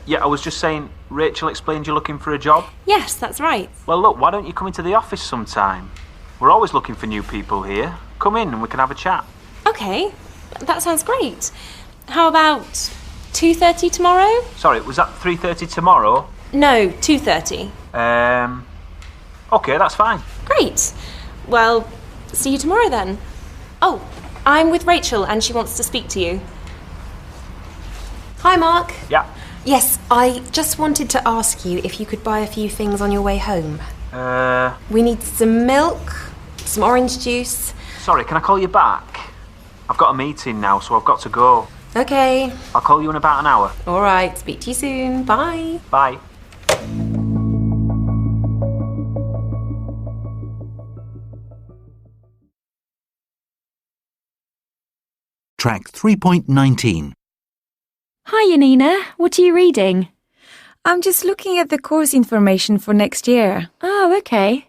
Yeah, I was just saying, Rachel explained you're looking for a job. Yes, that's right. Well, look, why don't you come into the office sometime? We're always looking for new people here. Come in and we can have a chat. Okay, that sounds great. How about 2:30 tomorrow? Sorry, was that 3:30 tomorrow? No, 2:30. Okay, that's fine. Great. Well, see you tomorrow then. Oh, I'm with Rachel and she wants to speak to you. Hi, Mark. Yeah. Yes, I just wanted to ask you if you could buy a few things on your way home. We need some milk, some orange juice. Sorry, can I call you back? I've got a meeting now, so I've got to go. Okay. I'll call you in about an hour. All right, speak to you soon. Bye. Bye. Track 3.19. Hi, Yanina. What are you reading? I'm just looking at the course information for next year. Oh, okay.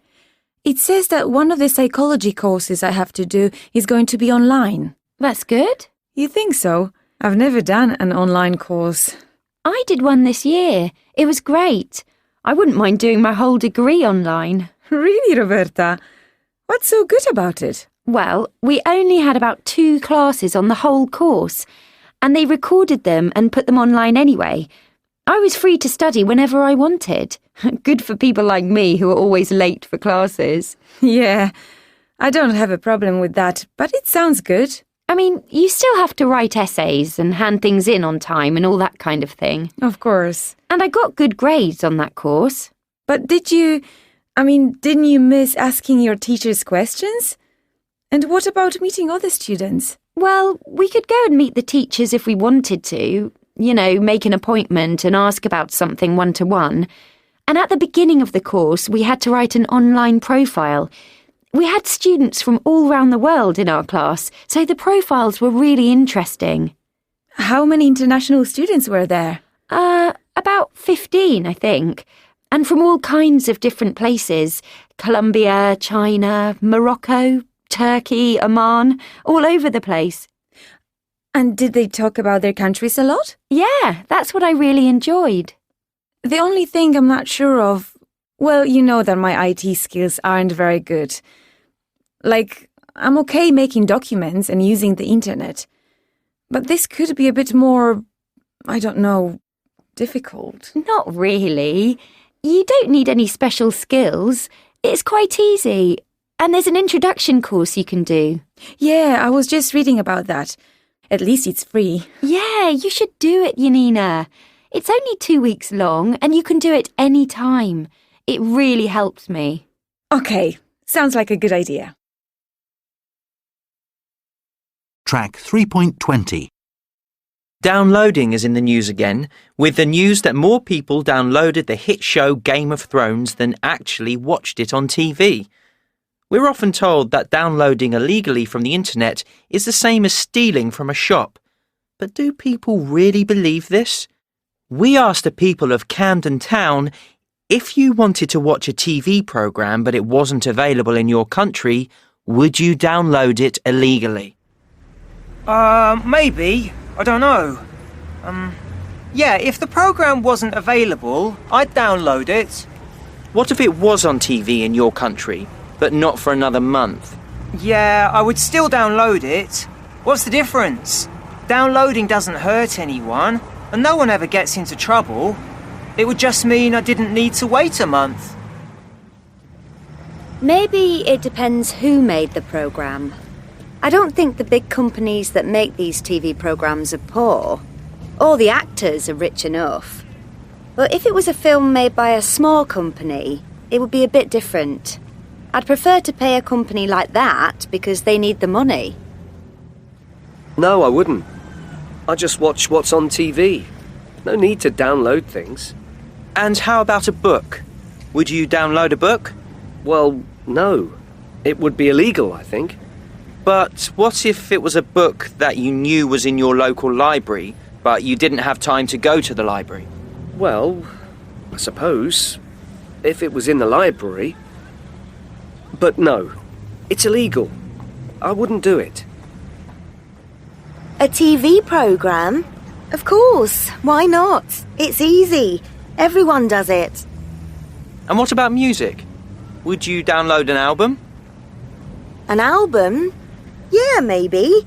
It says that one of the psychology courses I have to do is going to be online. That's good. You think so? I've never done an online course. I did one this year. It was great. I wouldn't mind doing my whole degree online. Really, Roberta? What's so good about it? Well, we only had about 2 classes on the whole course, and they recorded them and put them online anyway. I was free to study whenever I wanted. Good for people like me who are always late for classes. Yeah, I don't have a problem with that, but it sounds good. I mean, you still have to write essays and hand things in on time and all that kind of thing. Of course. And I got good grades on that course. But didn't you miss asking your teachers questions? And what about meeting other students? Well, we could go and meet the teachers if we wanted to. You know, make an appointment and ask about something one-to-one. And at the beginning of the course, we had to write an online profile. We had students from all around the world in our class, so the profiles were really interesting. How many international students were there? About 15, I think. And from all kinds of different places. Colombia, China, Morocco, Turkey, Oman, all over the place. And did they talk about their countries a lot? Yeah, that's what I really enjoyed. The only thing I'm not sure of, well, you know that my IT skills aren't very good. Like, I'm okay making documents and using the internet. But this could be a bit more, I don't know, difficult. Not really. You don't need any special skills. It's quite easy. And there's an introduction course you can do. Yeah, I was just reading about that. At least it's free. Yeah, you should do it, Yanina. It's only 2 weeks long and you can do it any time. It really helped me. Okay, sounds like a good idea. Track 3.20. Downloading is in the news again, with the news that more people downloaded the hit show Game of Thrones than actually watched it on TV. We're often told that downloading illegally from the internet is the same as stealing from a shop. But do people really believe this? We asked the people of Camden Town, if you wanted to watch a TV programme but it wasn't available in your country, would you download it illegally? Maybe. I don't know. Yeah, if the programme wasn't available, I'd download it. What if it was on TV in your country, but not for another month? Yeah, I would still download it. What's the difference? Downloading doesn't hurt anyone, and no one ever gets into trouble. It would just mean I didn't need to wait a month. Maybe it depends who made the programme. I don't think the big companies that make these TV programmes are poor. Or the actors are rich enough. But if it was a film made by a small company, it would be a bit different. I'd prefer to pay a company like that because they need the money. No, I wouldn't. I just watch what's on TV. No need to download things. And how about a book? Would you download a book? Well, No. It would be illegal, I think. But what if it was a book that you knew was in your local library, but you didn't have time to go to the library? Well, I suppose. If it was in the library. But no. It's illegal. I wouldn't do it. A TV programme? Of course, why not? It's easy. Everyone does it. And what about music? Would you download an album? An album? Yeah, maybe.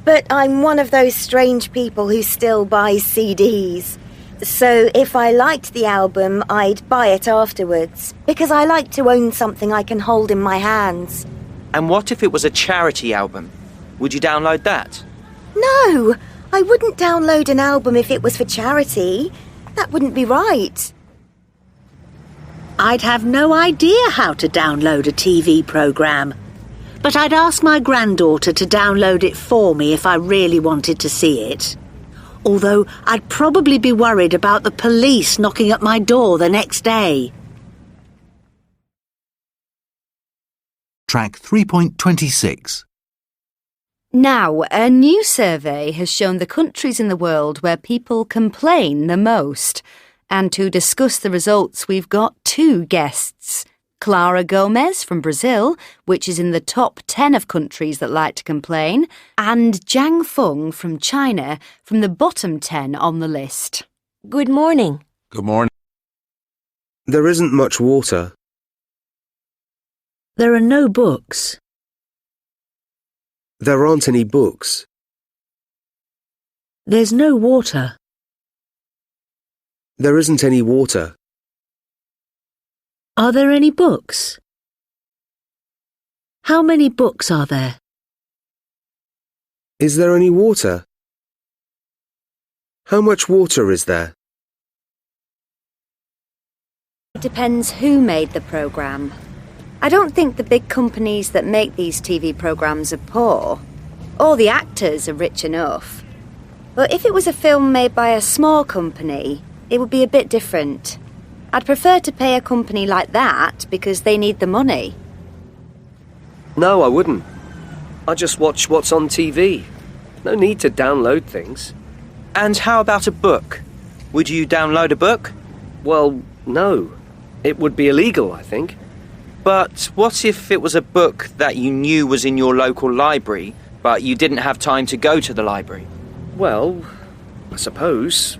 But I'm one of those strange people who still buys CDs. So if I liked the album, I'd buy it afterwards, because I like to own something I can hold in my hands. And what if it was a charity album? Would you download that? No, I wouldn't download an album if it was for charity. That wouldn't be right. I'd have no idea how to download a TV programme. But I'd ask my granddaughter to download it for me if I really wanted to see it. Although I'd probably be worried about the police knocking at my door the next day. Track 3.26. Now, a new survey has shown the countries in the world where people complain the most. And to discuss the results, we've got two guests. Clara Gomez from Brazil, which is in the top 10 of countries that like to complain, and Jiang Feng from China, from the bottom 10 on the list. Good morning. Good morning. There isn't much water. There are no books. There aren't any books. There's no water. There isn't any water. Are there any books? How many books are there? Is there any water? How much water is there? It depends who made the programme. I don't think the big companies that make these TV programmes are poor. All the actors are rich enough. But if it was a film made by a small company, it would be a bit different. I'd prefer to pay a company like that because they need the money. No, I wouldn't. I just watch what's on TV. No need to download things. And how about a book? Would you download a book? Well, no. It would be illegal, I think. But what if it was a book that you knew was in your local library, but you didn't have time to go to the library? Well, I suppose.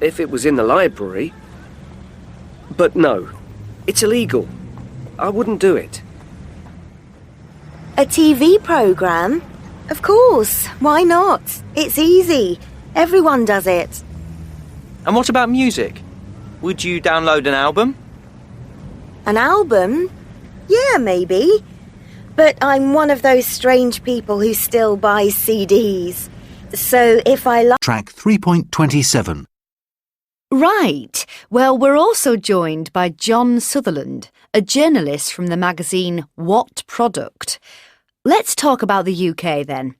If it was in the library. But no. It's illegal. I wouldn't do it. A TV programme? Of course, why not? It's easy. Everyone does it. And what about music? Would you download an album? An album? Yeah, maybe. But I'm one of those strange people who still buys CDs. So if I like... Track 3.27. Right. Well, we're also joined by John Sutherland, a journalist from the magazine What Product. Let's talk about the UK then.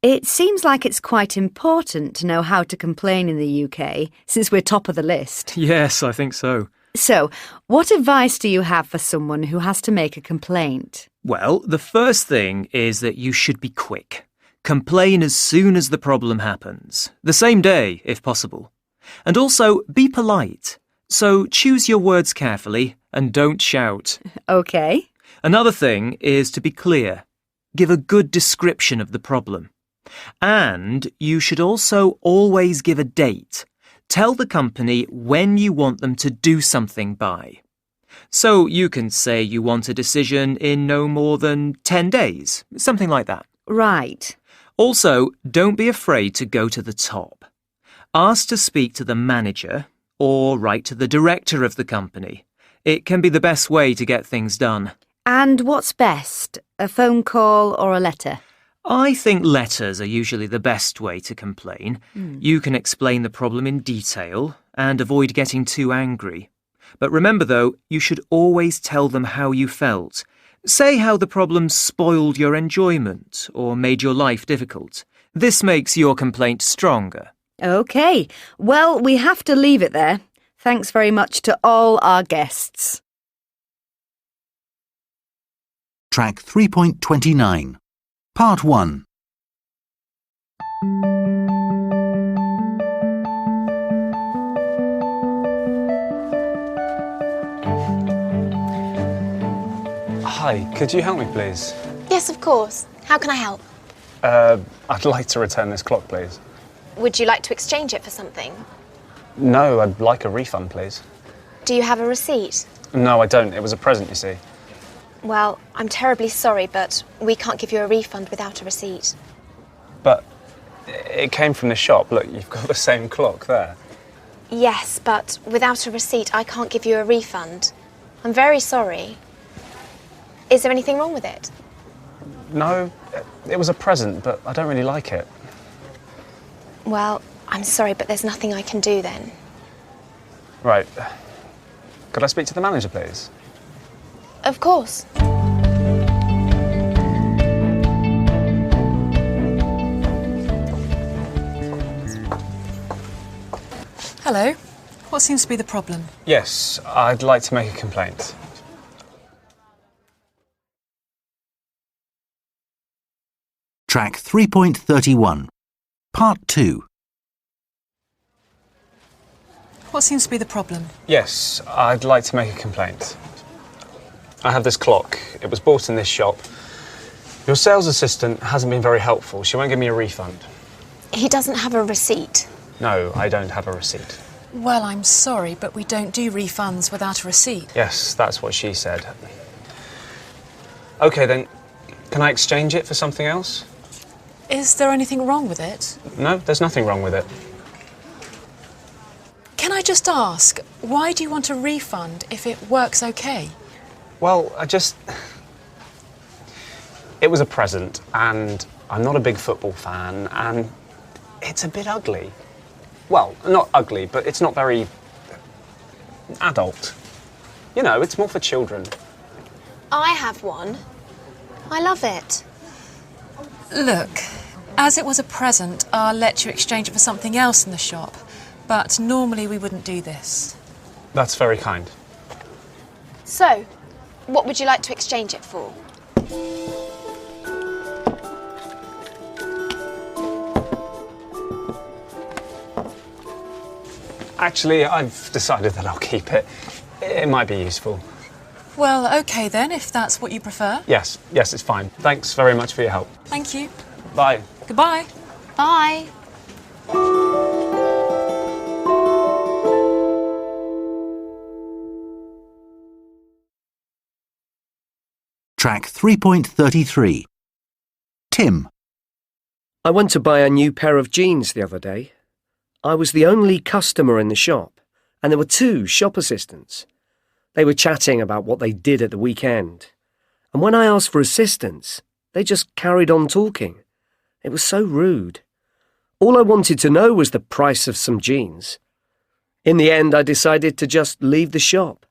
It seems like it's quite important to know how to complain in the UK, since we're top of the list. Yes, I think so. So, what advice do you have for someone who has to make a complaint? Well, the first thing is that you should be quick. Complain as soon as the problem happens. The same day, if possible. And also, be polite. So choose your words carefully and don't shout. OK. Another thing is to be clear. Give a good description of the problem. And you should also always give a date. Tell the company when you want them to do something by. So you can say you want a decision in no more than 10 days, something like that. Right. Also, don't be afraid to go to the top. Ask to speak to the manager or write to the director of the company. It can be the best way to get things done. And what's best, a phone call or a letter? I think letters are usually the best way to complain. You can explain the problem in detail and avoid getting too angry. But remember, though, you should always tell them how you felt. Say how the problem spoiled your enjoyment or made your life difficult. This makes your complaint stronger. OK. Well, we have to leave it there. Thanks very much to all our guests. Track 3.29. Part 1. Hi, could you help me, please? Yes, of course. How can I help? I'd like to return this clock, please. Would you like to exchange it for something? No, I'd like a refund, please. Do you have a receipt? No, I don't. It was a present, you see. Well, I'm terribly sorry, but we can't give you a refund without a receipt. But it came from the shop. Look, you've got the same clock there. Yes, but without a receipt, I can't give you a refund. I'm very sorry. Is there anything wrong with it? No, it was a present, but I don't really like it. Well, I'm sorry, but there's nothing I can do then. Right. Could I speak to the manager, please? Of course. Hello. What seems to be the problem? Yes, I'd like to make a complaint. Track 3.31. Part 2. What seems to be the problem? Yes, I'd like to make a complaint. I have this clock. It was bought in this shop. Your sales assistant hasn't been very helpful. She won't give me a refund. He doesn't have a receipt. No, I don't have a receipt. Well, I'm sorry, but we don't do refunds without a receipt. Yes, that's what she said. OK, then, can I exchange it for something else? Is there anything wrong with it? No, there's nothing wrong with it. Can I just ask, why do you want a refund if it works okay? Well, it was a present, and I'm not a big football fan, and it's a bit ugly. Well, not ugly, but it's not very adult. You know, it's more for children. I have one. I love it. Look, as it was a present, I'll let you exchange it for something else in the shop. But normally we wouldn't do this. That's very kind. So, what would you like to exchange it for? Actually, I've decided that I'll keep it. It might be useful. Well, OK then, if that's what you prefer. Yes, it's fine. Thanks very much for your help. Thank you. Bye. Goodbye. Bye. Track 3.33. Tim. I went to buy a new pair of jeans the other day. I was the only customer in the shop, and there were 2 shop assistants. They were chatting about what they did at the weekend. And when I asked for assistance, they just carried on talking. It was so rude. All I wanted to know was the price of some jeans. In the end, I decided to just leave the shop.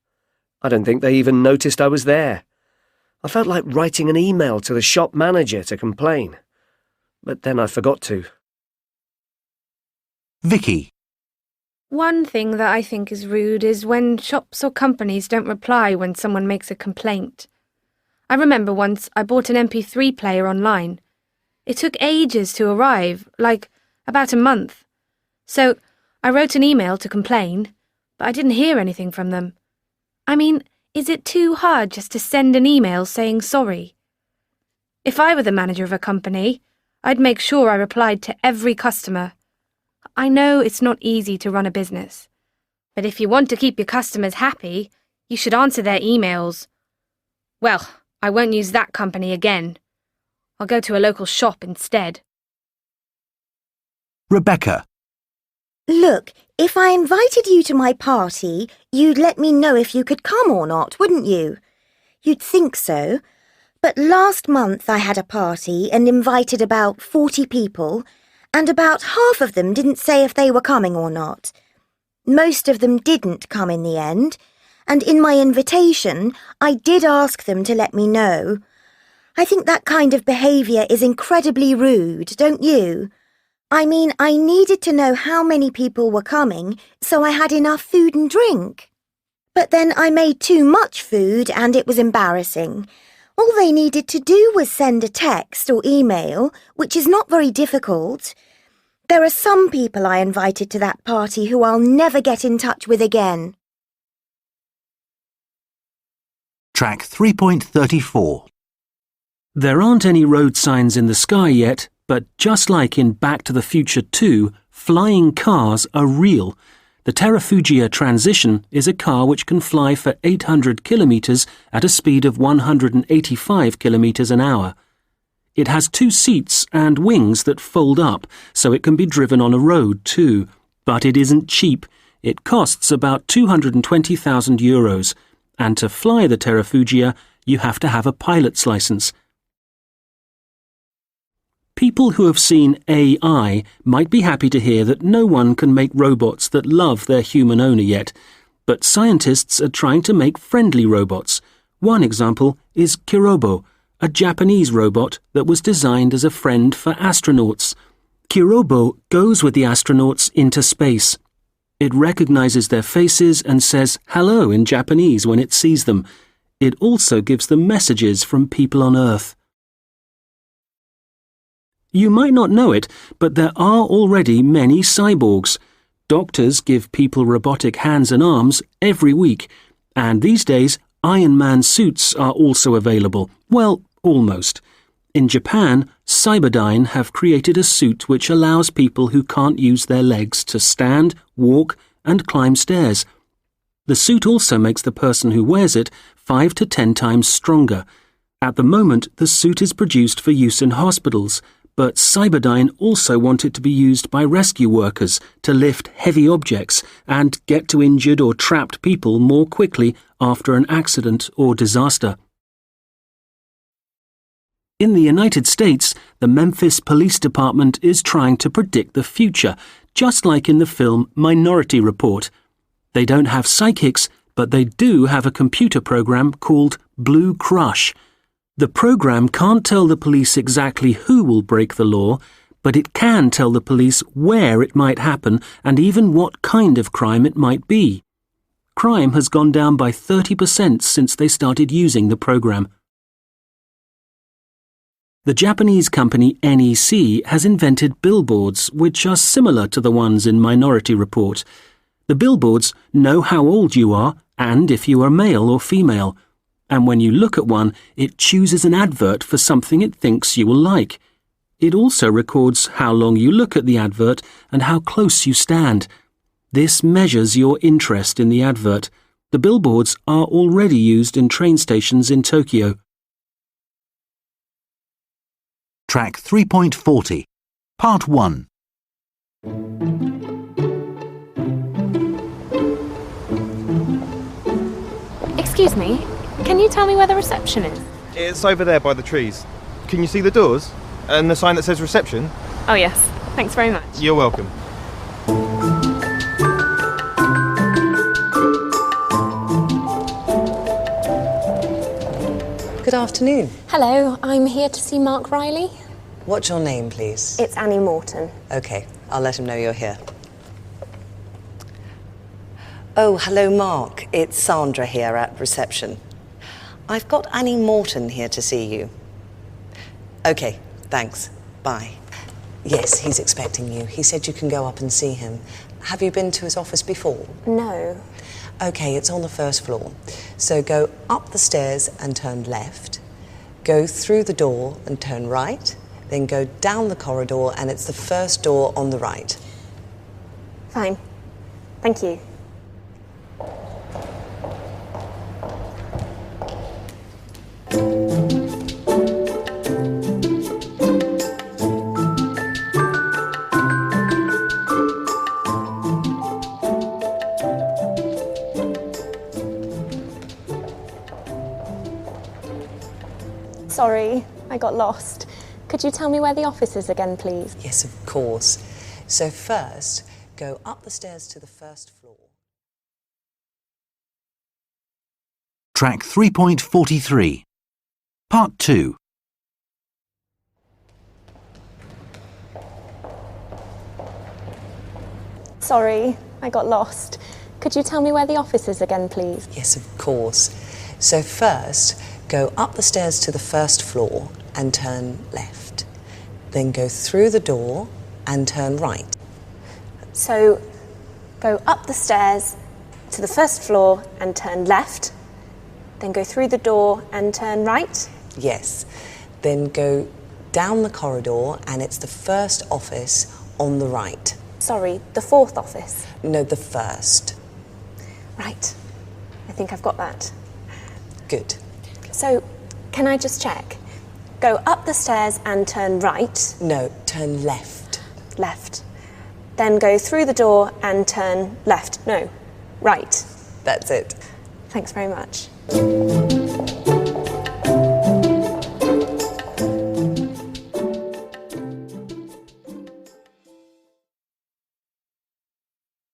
I don't think they even noticed I was there. I felt like writing an email to the shop manager to complain. But then I forgot to. Vicky. One thing that I think is rude is when shops or companies don't reply when someone makes a complaint. I remember once I bought an MP3 player online. It took ages to arrive, like about a month. So I wrote an email to complain, but I didn't hear anything from them. I mean, is it too hard just to send an email saying sorry? If I were the manager of a company, I'd make sure I replied to every customer. I know it's not easy to run a business, but if you want to keep your customers happy, you should answer their emails. Well, I won't use that company again. I'll go to a local shop instead. Rebecca. Look, if I invited you to my party, you'd let me know if you could come or not, wouldn't you? You'd think so. But last month I had a party and invited about 40 people, and about half of them didn't say if they were coming or not. Most of them didn't come in the end, and in my invitation I did ask them to let me know. I think that kind of behaviour is incredibly rude, don't you? I mean, I needed to know how many people were coming so I had enough food and drink. But then I made too much food and it was embarrassing. All they needed to do was send a text or email, which is not very difficult. There are some people I invited to that party who I'll never get in touch with again. Track 3.34. There aren't any road signs in the sky yet, but just like in Back to the Future 2, flying cars are real. The Terrafugia Transition is a car which can fly for 800 kilometres at a speed of 185 kilometres an hour. It has 2 seats and wings that fold up, so it can be driven on a road too. But it isn't cheap. It costs about €220,000, and to fly the Terrafugia, you have to have a pilot's licence. People who have seen AI might be happy to hear that no one can make robots that love their human owner yet, but scientists are trying to make friendly robots. One example is Kirobo, a Japanese robot that was designed as a friend for astronauts. Kirobo goes with the astronauts into space. It recognizes their faces and says hello in Japanese when it sees them. It also gives them messages from people on Earth. You might not know it, but there are already many cyborgs. Doctors give people robotic hands and arms every week, and these days Iron Man suits are also available. Well, almost. In Japan, Cyberdyne have created a suit which allows people who can't use their legs to stand, walk, and climb stairs. The suit also makes the person who wears it 5 to 10 times stronger. At the moment, the suit is produced for use in hospitals, but Cyberdyne also want it to be used by rescue workers to lift heavy objects and get to injured or trapped people more quickly after an accident or disaster. In the United States, the Memphis Police Department is trying to predict the future, just like in the film Minority Report. They don't have psychics, but they do have a computer program called Blue Crush. The program can't tell the police exactly who will break the law, but it can tell the police where it might happen and even what kind of crime it might be. Crime has gone down by 30% since they started using the program. The Japanese company NEC has invented billboards which are similar to the ones in Minority Report. The billboards know how old you are and if you are male or female. And when you look at one, it chooses an advert for something it thinks you will like. It also records how long you look at the advert and how close you stand. This measures your interest in the advert. The billboards are already used in train stations in Tokyo. Track 3.40. Part 1. Excuse me, can you tell me where the reception is? It's over there by the trees. Can you see the doors? And the sign that says reception? Oh yes, thanks very much. You're welcome. Good afternoon. Hello, I'm here to see Mark Riley. What's your name, please? It's Annie Morton. OK, I'll let him know you're here. Oh, hello, Mark. It's Sandra here at reception. I've got Annie Morton here to see you. OK, thanks. Bye. Yes, he's expecting you. He said you can go up and see him. Have you been to his office before? No. OK, it's on the first floor. So go up the stairs and turn left. Go through the door and turn right. Then go down the corridor and it's the first door on the right. Fine. Thank you. Sorry, I got lost. Could you tell me where the office is again, please? Yes, of course. So first, go up the stairs to the first floor. Track 3.43. Part 2. Sorry, I got lost. Could you tell me where the office is again, please? Yes, of course. So first, Go up the stairs to the first floor and turn left. Then go through the door and turn right. So, go up the stairs to the first floor and turn left. Then go through the door and turn right. Yes. Then go down the corridor and it's the first office on the right. Sorry, the fourth office? No, the first. Right. I think I've got that. Good. So, can I just check? Go up the stairs and turn right. No, turn left. Left. Then go through the door and turn left. No, right. That's it. Thanks very much.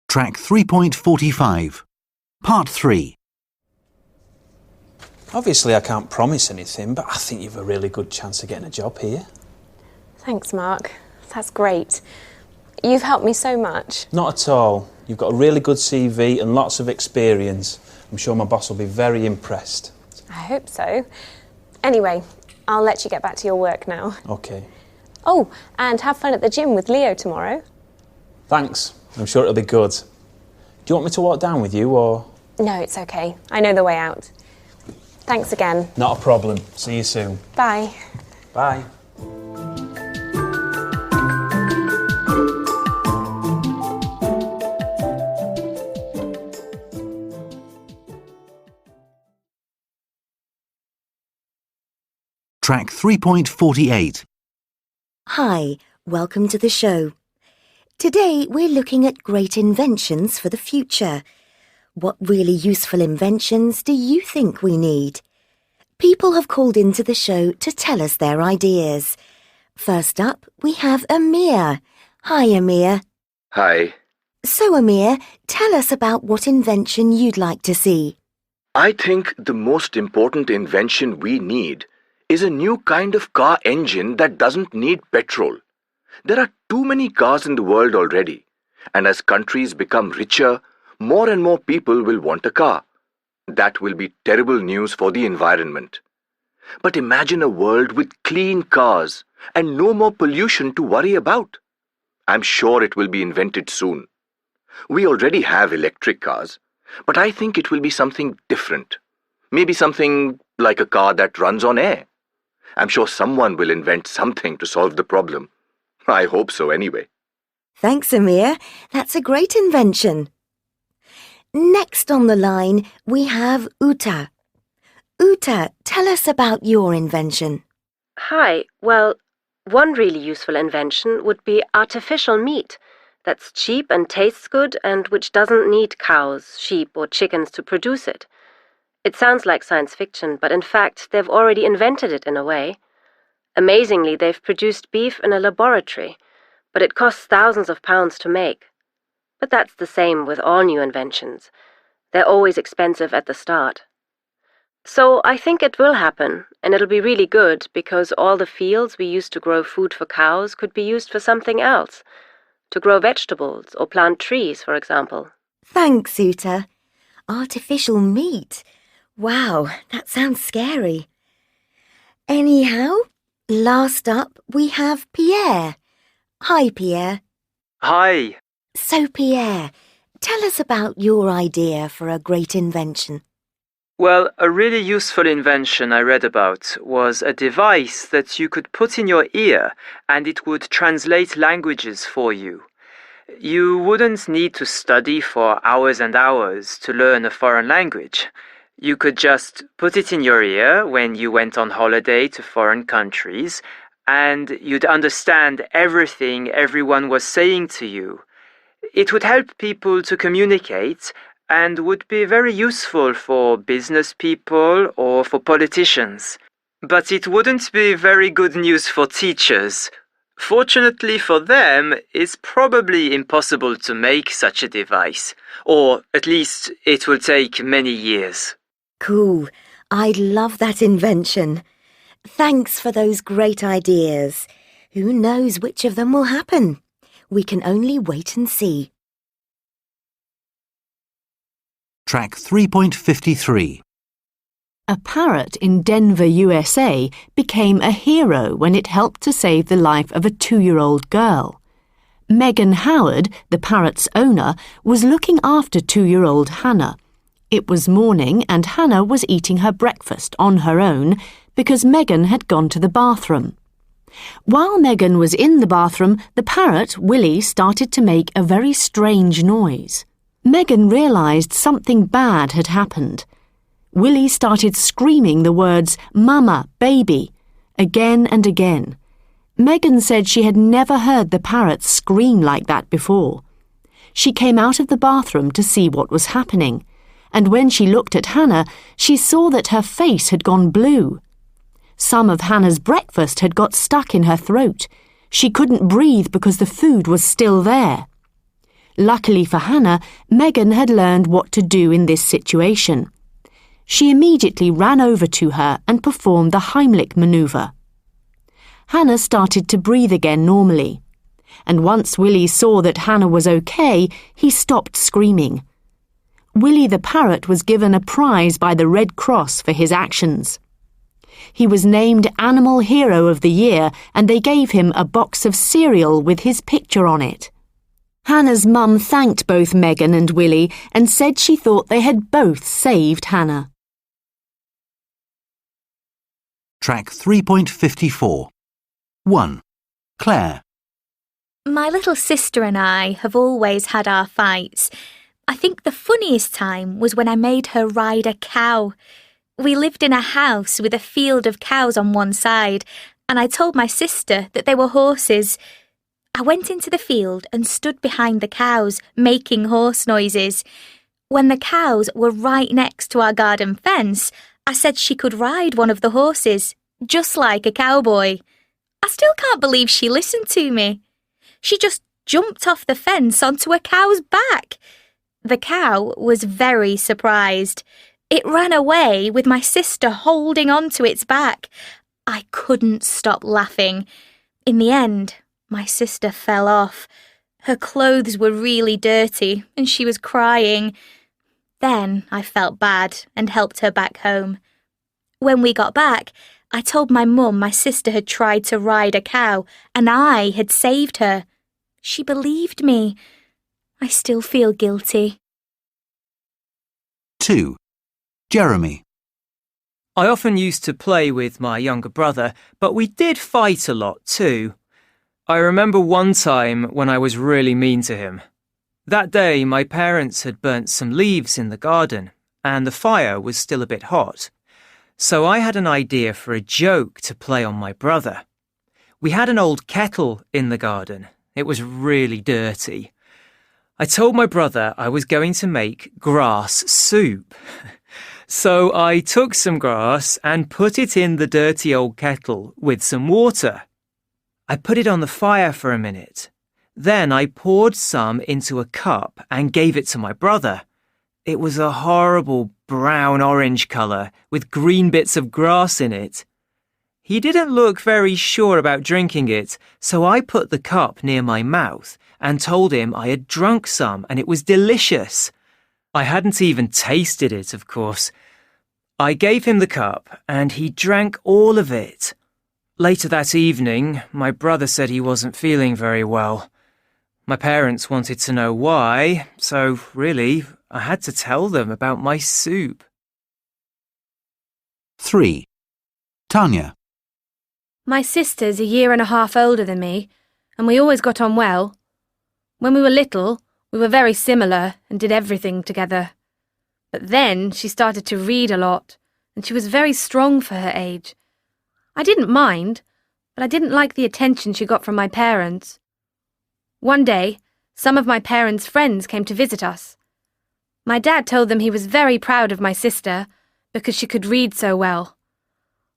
Track 3.45. Part 3. Obviously, I can't promise anything, but I think you've a really good chance of getting a job here. Thanks, Mark. That's great. You've helped me so much. Not at all. You've got a really good CV and lots of experience. I'm sure my boss will be very impressed. I hope so. Anyway, I'll let you get back to your work now. OK. Oh, and have fun at the gym with Leo tomorrow. Thanks. I'm sure it'll be good. Do you want me to walk down with you, or...? No, it's OK. I know the way out. Thanks again. Not a problem. See you soon. Bye. Bye. Track 3.48. Hi, welcome to the show. Today we're looking at great inventions for the future. What really useful inventions do you think we need? People have called into the show to tell us their ideas. First up, we have Amir. Hi, Amir. Hi. So, Amir, tell us about what invention you'd like to see. I think the most important invention we need is a new kind of car engine that doesn't need petrol. There are too many cars in the world already, and as countries become richer, more and more people will want a car. That will be terrible news for the environment. But imagine a world with clean cars and no more pollution to worry about. I'm sure it will be invented soon. We already have electric cars, but I think it will be something different. Maybe something like a car that runs on air. I'm sure someone will invent something to solve the problem. I hope so anyway. Thanks, Amir. That's a great invention. Next on the line, we have Uta. Uta, tell us about your invention. Hi. Well, one really useful invention would be artificial meat that's cheap and tastes good and which doesn't need cows, sheep or chickens to produce it. It sounds like science fiction, but in fact, they've already invented it in a way. Amazingly, they've produced beef in a laboratory, but it costs thousands of pounds to make. But that's the same with all new inventions. They're always expensive at the start. So I think it will happen, and it'll be really good because all the fields we used to grow food for cows could be used for something else, to grow vegetables or plant trees, for example. Thanks, Uta. Artificial meat. Wow, that sounds scary. Anyhow, last up we have Pierre. Hi, Pierre. Hi. So, Pierre, tell us about your idea for a great invention. Well, a really useful invention I read about was a device that you could put in your ear and it would translate languages for you. You wouldn't need to study for hours and hours to learn a foreign language. You could just put it in your ear when you went on holiday to foreign countries and you'd understand everything everyone was saying to you. It would help people to communicate and would be very useful for business people or for politicians. But it wouldn't be very good news for teachers. Fortunately for them, it's probably impossible to make such a device, or at least it will take many years. Cool. I'd love that invention. Thanks for those great ideas. Who knows which of them will happen? We can only wait and see. Track 3.53. A parrot in Denver, USA became a hero when it helped to save the life of a 2-year-old girl. Megan Howard, the parrot's owner, was looking after 2-year-old Hannah. It was morning and Hannah was eating her breakfast on her own because Megan had gone to the bathroom. While Megan was in the bathroom, the parrot, Willie, started to make a very strange noise. Megan realised something bad had happened. Willie started screaming the words, "Mama, baby," again and again. Megan said she had never heard the parrot scream like that before. She came out of the bathroom to see what was happening, and when she looked at Hannah, she saw that her face had gone blue. Some of Hannah's breakfast had got stuck in her throat. She couldn't breathe because the food was still there. Luckily for Hannah, Megan had learned what to do in this situation. She immediately ran over to her and performed the Heimlich manoeuvre. Hannah started to breathe again normally, and once Willie saw that Hannah was okay, he stopped screaming. Willie the parrot was given a prize by the Red Cross for his actions. He was named Animal Hero of the Year, and they gave him a box of cereal with his picture on it. Hannah's mum thanked both Megan and Willie and said she thought they had both saved Hannah. Track 3.54. 1. Claire. My little sister and I have always had our fights. I think the funniest time was when I made her ride a cow. We lived in a house with a field of cows on one side, and I told my sister that they were horses. I went into the field and stood behind the cows, making horse noises. When the cows were right next to our garden fence, I said she could ride one of the horses, just like a cowboy. I still can't believe she listened to me. She just jumped off the fence onto a cow's back. The cow was very surprised. It ran away with my sister holding onto its back. I couldn't stop laughing. In the end, my sister fell off. Her clothes were really dirty and she was crying. Then I felt bad and helped her back home. When we got back, I told my mum my sister had tried to ride a cow and I had saved her. She believed me. I still feel guilty. 2. Jeremy. I often used to play with my younger brother, but we did fight a lot too. I remember one time when I was really mean to him. That day, my parents had burnt some leaves in the garden, and the fire was still a bit hot. So I had an idea for a joke to play on my brother. We had an old kettle in the garden. It was really dirty. I told my brother I was going to make grass soup. So I took some grass and put it in the dirty old kettle with some water. I put it on the fire for a minute. Then I poured some into a cup and gave it to my brother. It was a horrible brown-orange colour with green bits of grass in it. He didn't look very sure about drinking it, so I put the cup near my mouth and told him I had drunk some and it was delicious. I hadn't even tasted it, of course. I gave him the cup and he drank all of it. Later that evening, my brother said he wasn't feeling very well. My parents wanted to know why, so really, I had to tell them about my soup. 3. Tanya. My sister's 1.5 years older than me, and we always got on well. When we were little, we were very similar and did everything together. But then she started to read a lot, and she was very strong for her age. I didn't mind, but I didn't like the attention she got from my parents. One day, some of my parents' friends came to visit us. My dad told them he was very proud of my sister because she could read so well.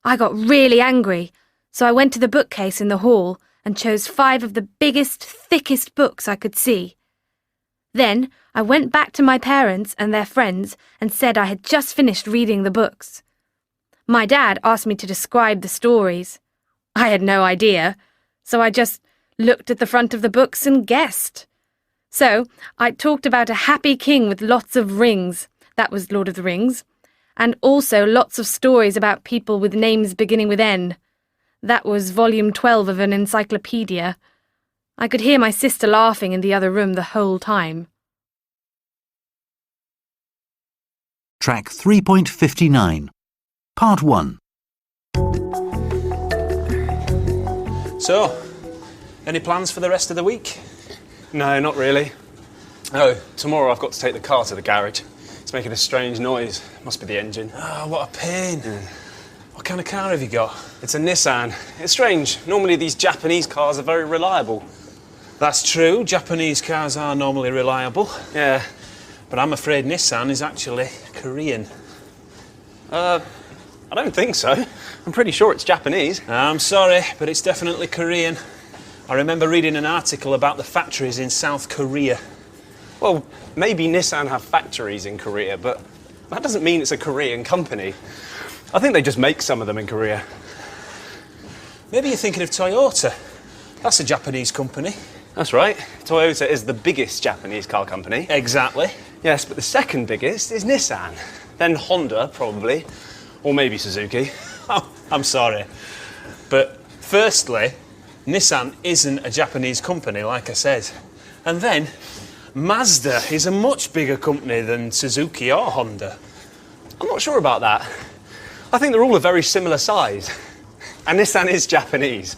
I got really angry, so I went to the bookcase in the hall and chose 5 of the biggest, thickest books I could see. Then I went back to my parents and their friends and said I had just finished reading the books. My dad asked me to describe the stories. I had no idea, so I just looked at the front of the books and guessed. So I talked about a happy king with lots of rings. That was Lord of the Rings. And also lots of stories about people with names beginning with N. That was volume 12 of an encyclopedia. I could hear my sister laughing in the other room the whole time. Track 3.59. Part 1. So, any plans for the rest of the week? No, not really. Oh, tomorrow I've got to take the car to the garage. It's making a strange noise. Must be the engine. Oh, what a pain. What kind of car have you got? It's a Nissan. It's strange. Normally these Japanese cars are very reliable. That's true. Japanese cars are normally reliable. Yeah. But I'm afraid Nissan is actually Korean. I don't think so. I'm pretty sure it's Japanese. I'm sorry, but it's definitely Korean. I remember reading an article about the factories in South Korea. Well, maybe Nissan have factories in Korea, but that doesn't mean it's a Korean company. I think they just make some of them in Korea. Maybe you're thinking of Toyota. That's a Japanese company. That's right. Toyota is the biggest Japanese car company. Exactly. Yes, but the second biggest is Nissan. Then Honda, probably. Or maybe Suzuki. Oh, I'm sorry. But firstly, Nissan isn't a Japanese company, like I said. And then, Mazda is a much bigger company than Suzuki or Honda. I'm not sure about that. I think they're all a very similar size. And Nissan is Japanese.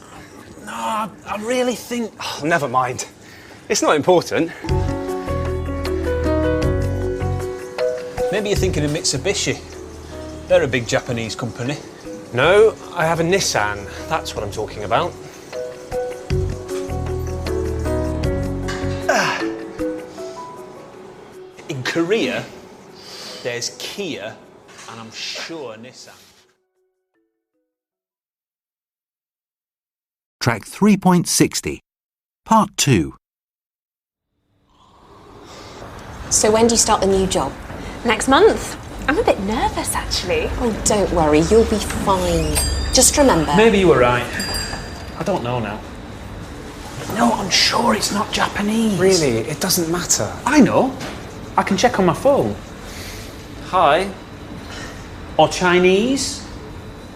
No, I really think... Oh, never mind. It's not important. Maybe you're thinking of Mitsubishi. They're a big Japanese company. No, I have a Nissan. That's what I'm talking about. In Korea, there's Kia, and I'm sure Nissan. Track 3.60. Part 2. So when do you start the new job? Next month. I'm a bit nervous, actually. Oh, don't worry, you'll be fine. Just remember... Maybe you were right. I don't know now. No, I'm sure it's not Japanese. Really? It doesn't matter. I know. I can check on my phone. Hi. Or Chinese.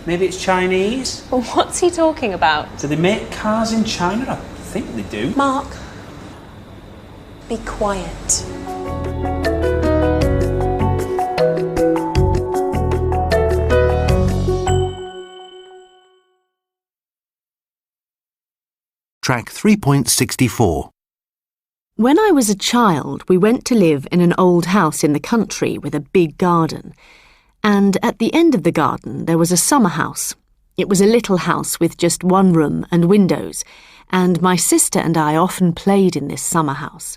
Maybe it's Chinese. Well, what's he talking about? Do they make cars in China? I think they do. Mark, be quiet. Track 3.64. When I was a child, we went to live in an old house in the country with a big garden. And at the end of the garden, there was a summer house. It was a little house with just one room and windows, and my sister and I often played in this summer house.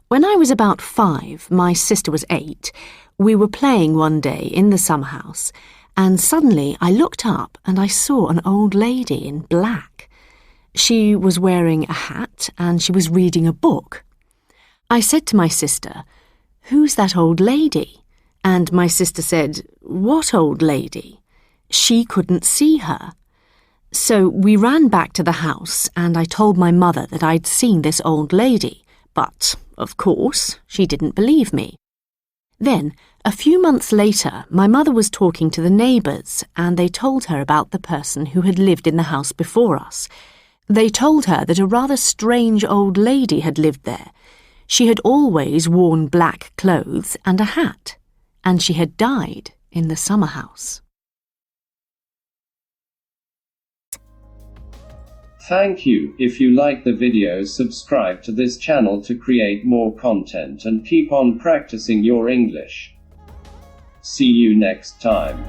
When I was about 5, my sister was 8, we were playing one day in the summer house, and suddenly I looked up and I saw an old lady in black. She was wearing a hat and she was reading a book. I said to my sister, "Who's that old lady?" And my sister said, "What old lady?" She couldn't see her. So we ran back to the house and I told my mother that I'd seen this old lady, but, of course, she didn't believe me. Then, a few months later, my mother was talking to the neighbours and they told her about the person who had lived in the house before us. They told her that a rather strange old lady had lived there. She had always worn black clothes and a hat, and she had died in the summer house. Thank you. If you like the video, subscribe to this channel to create more content and keep on practicing your English. See you next time.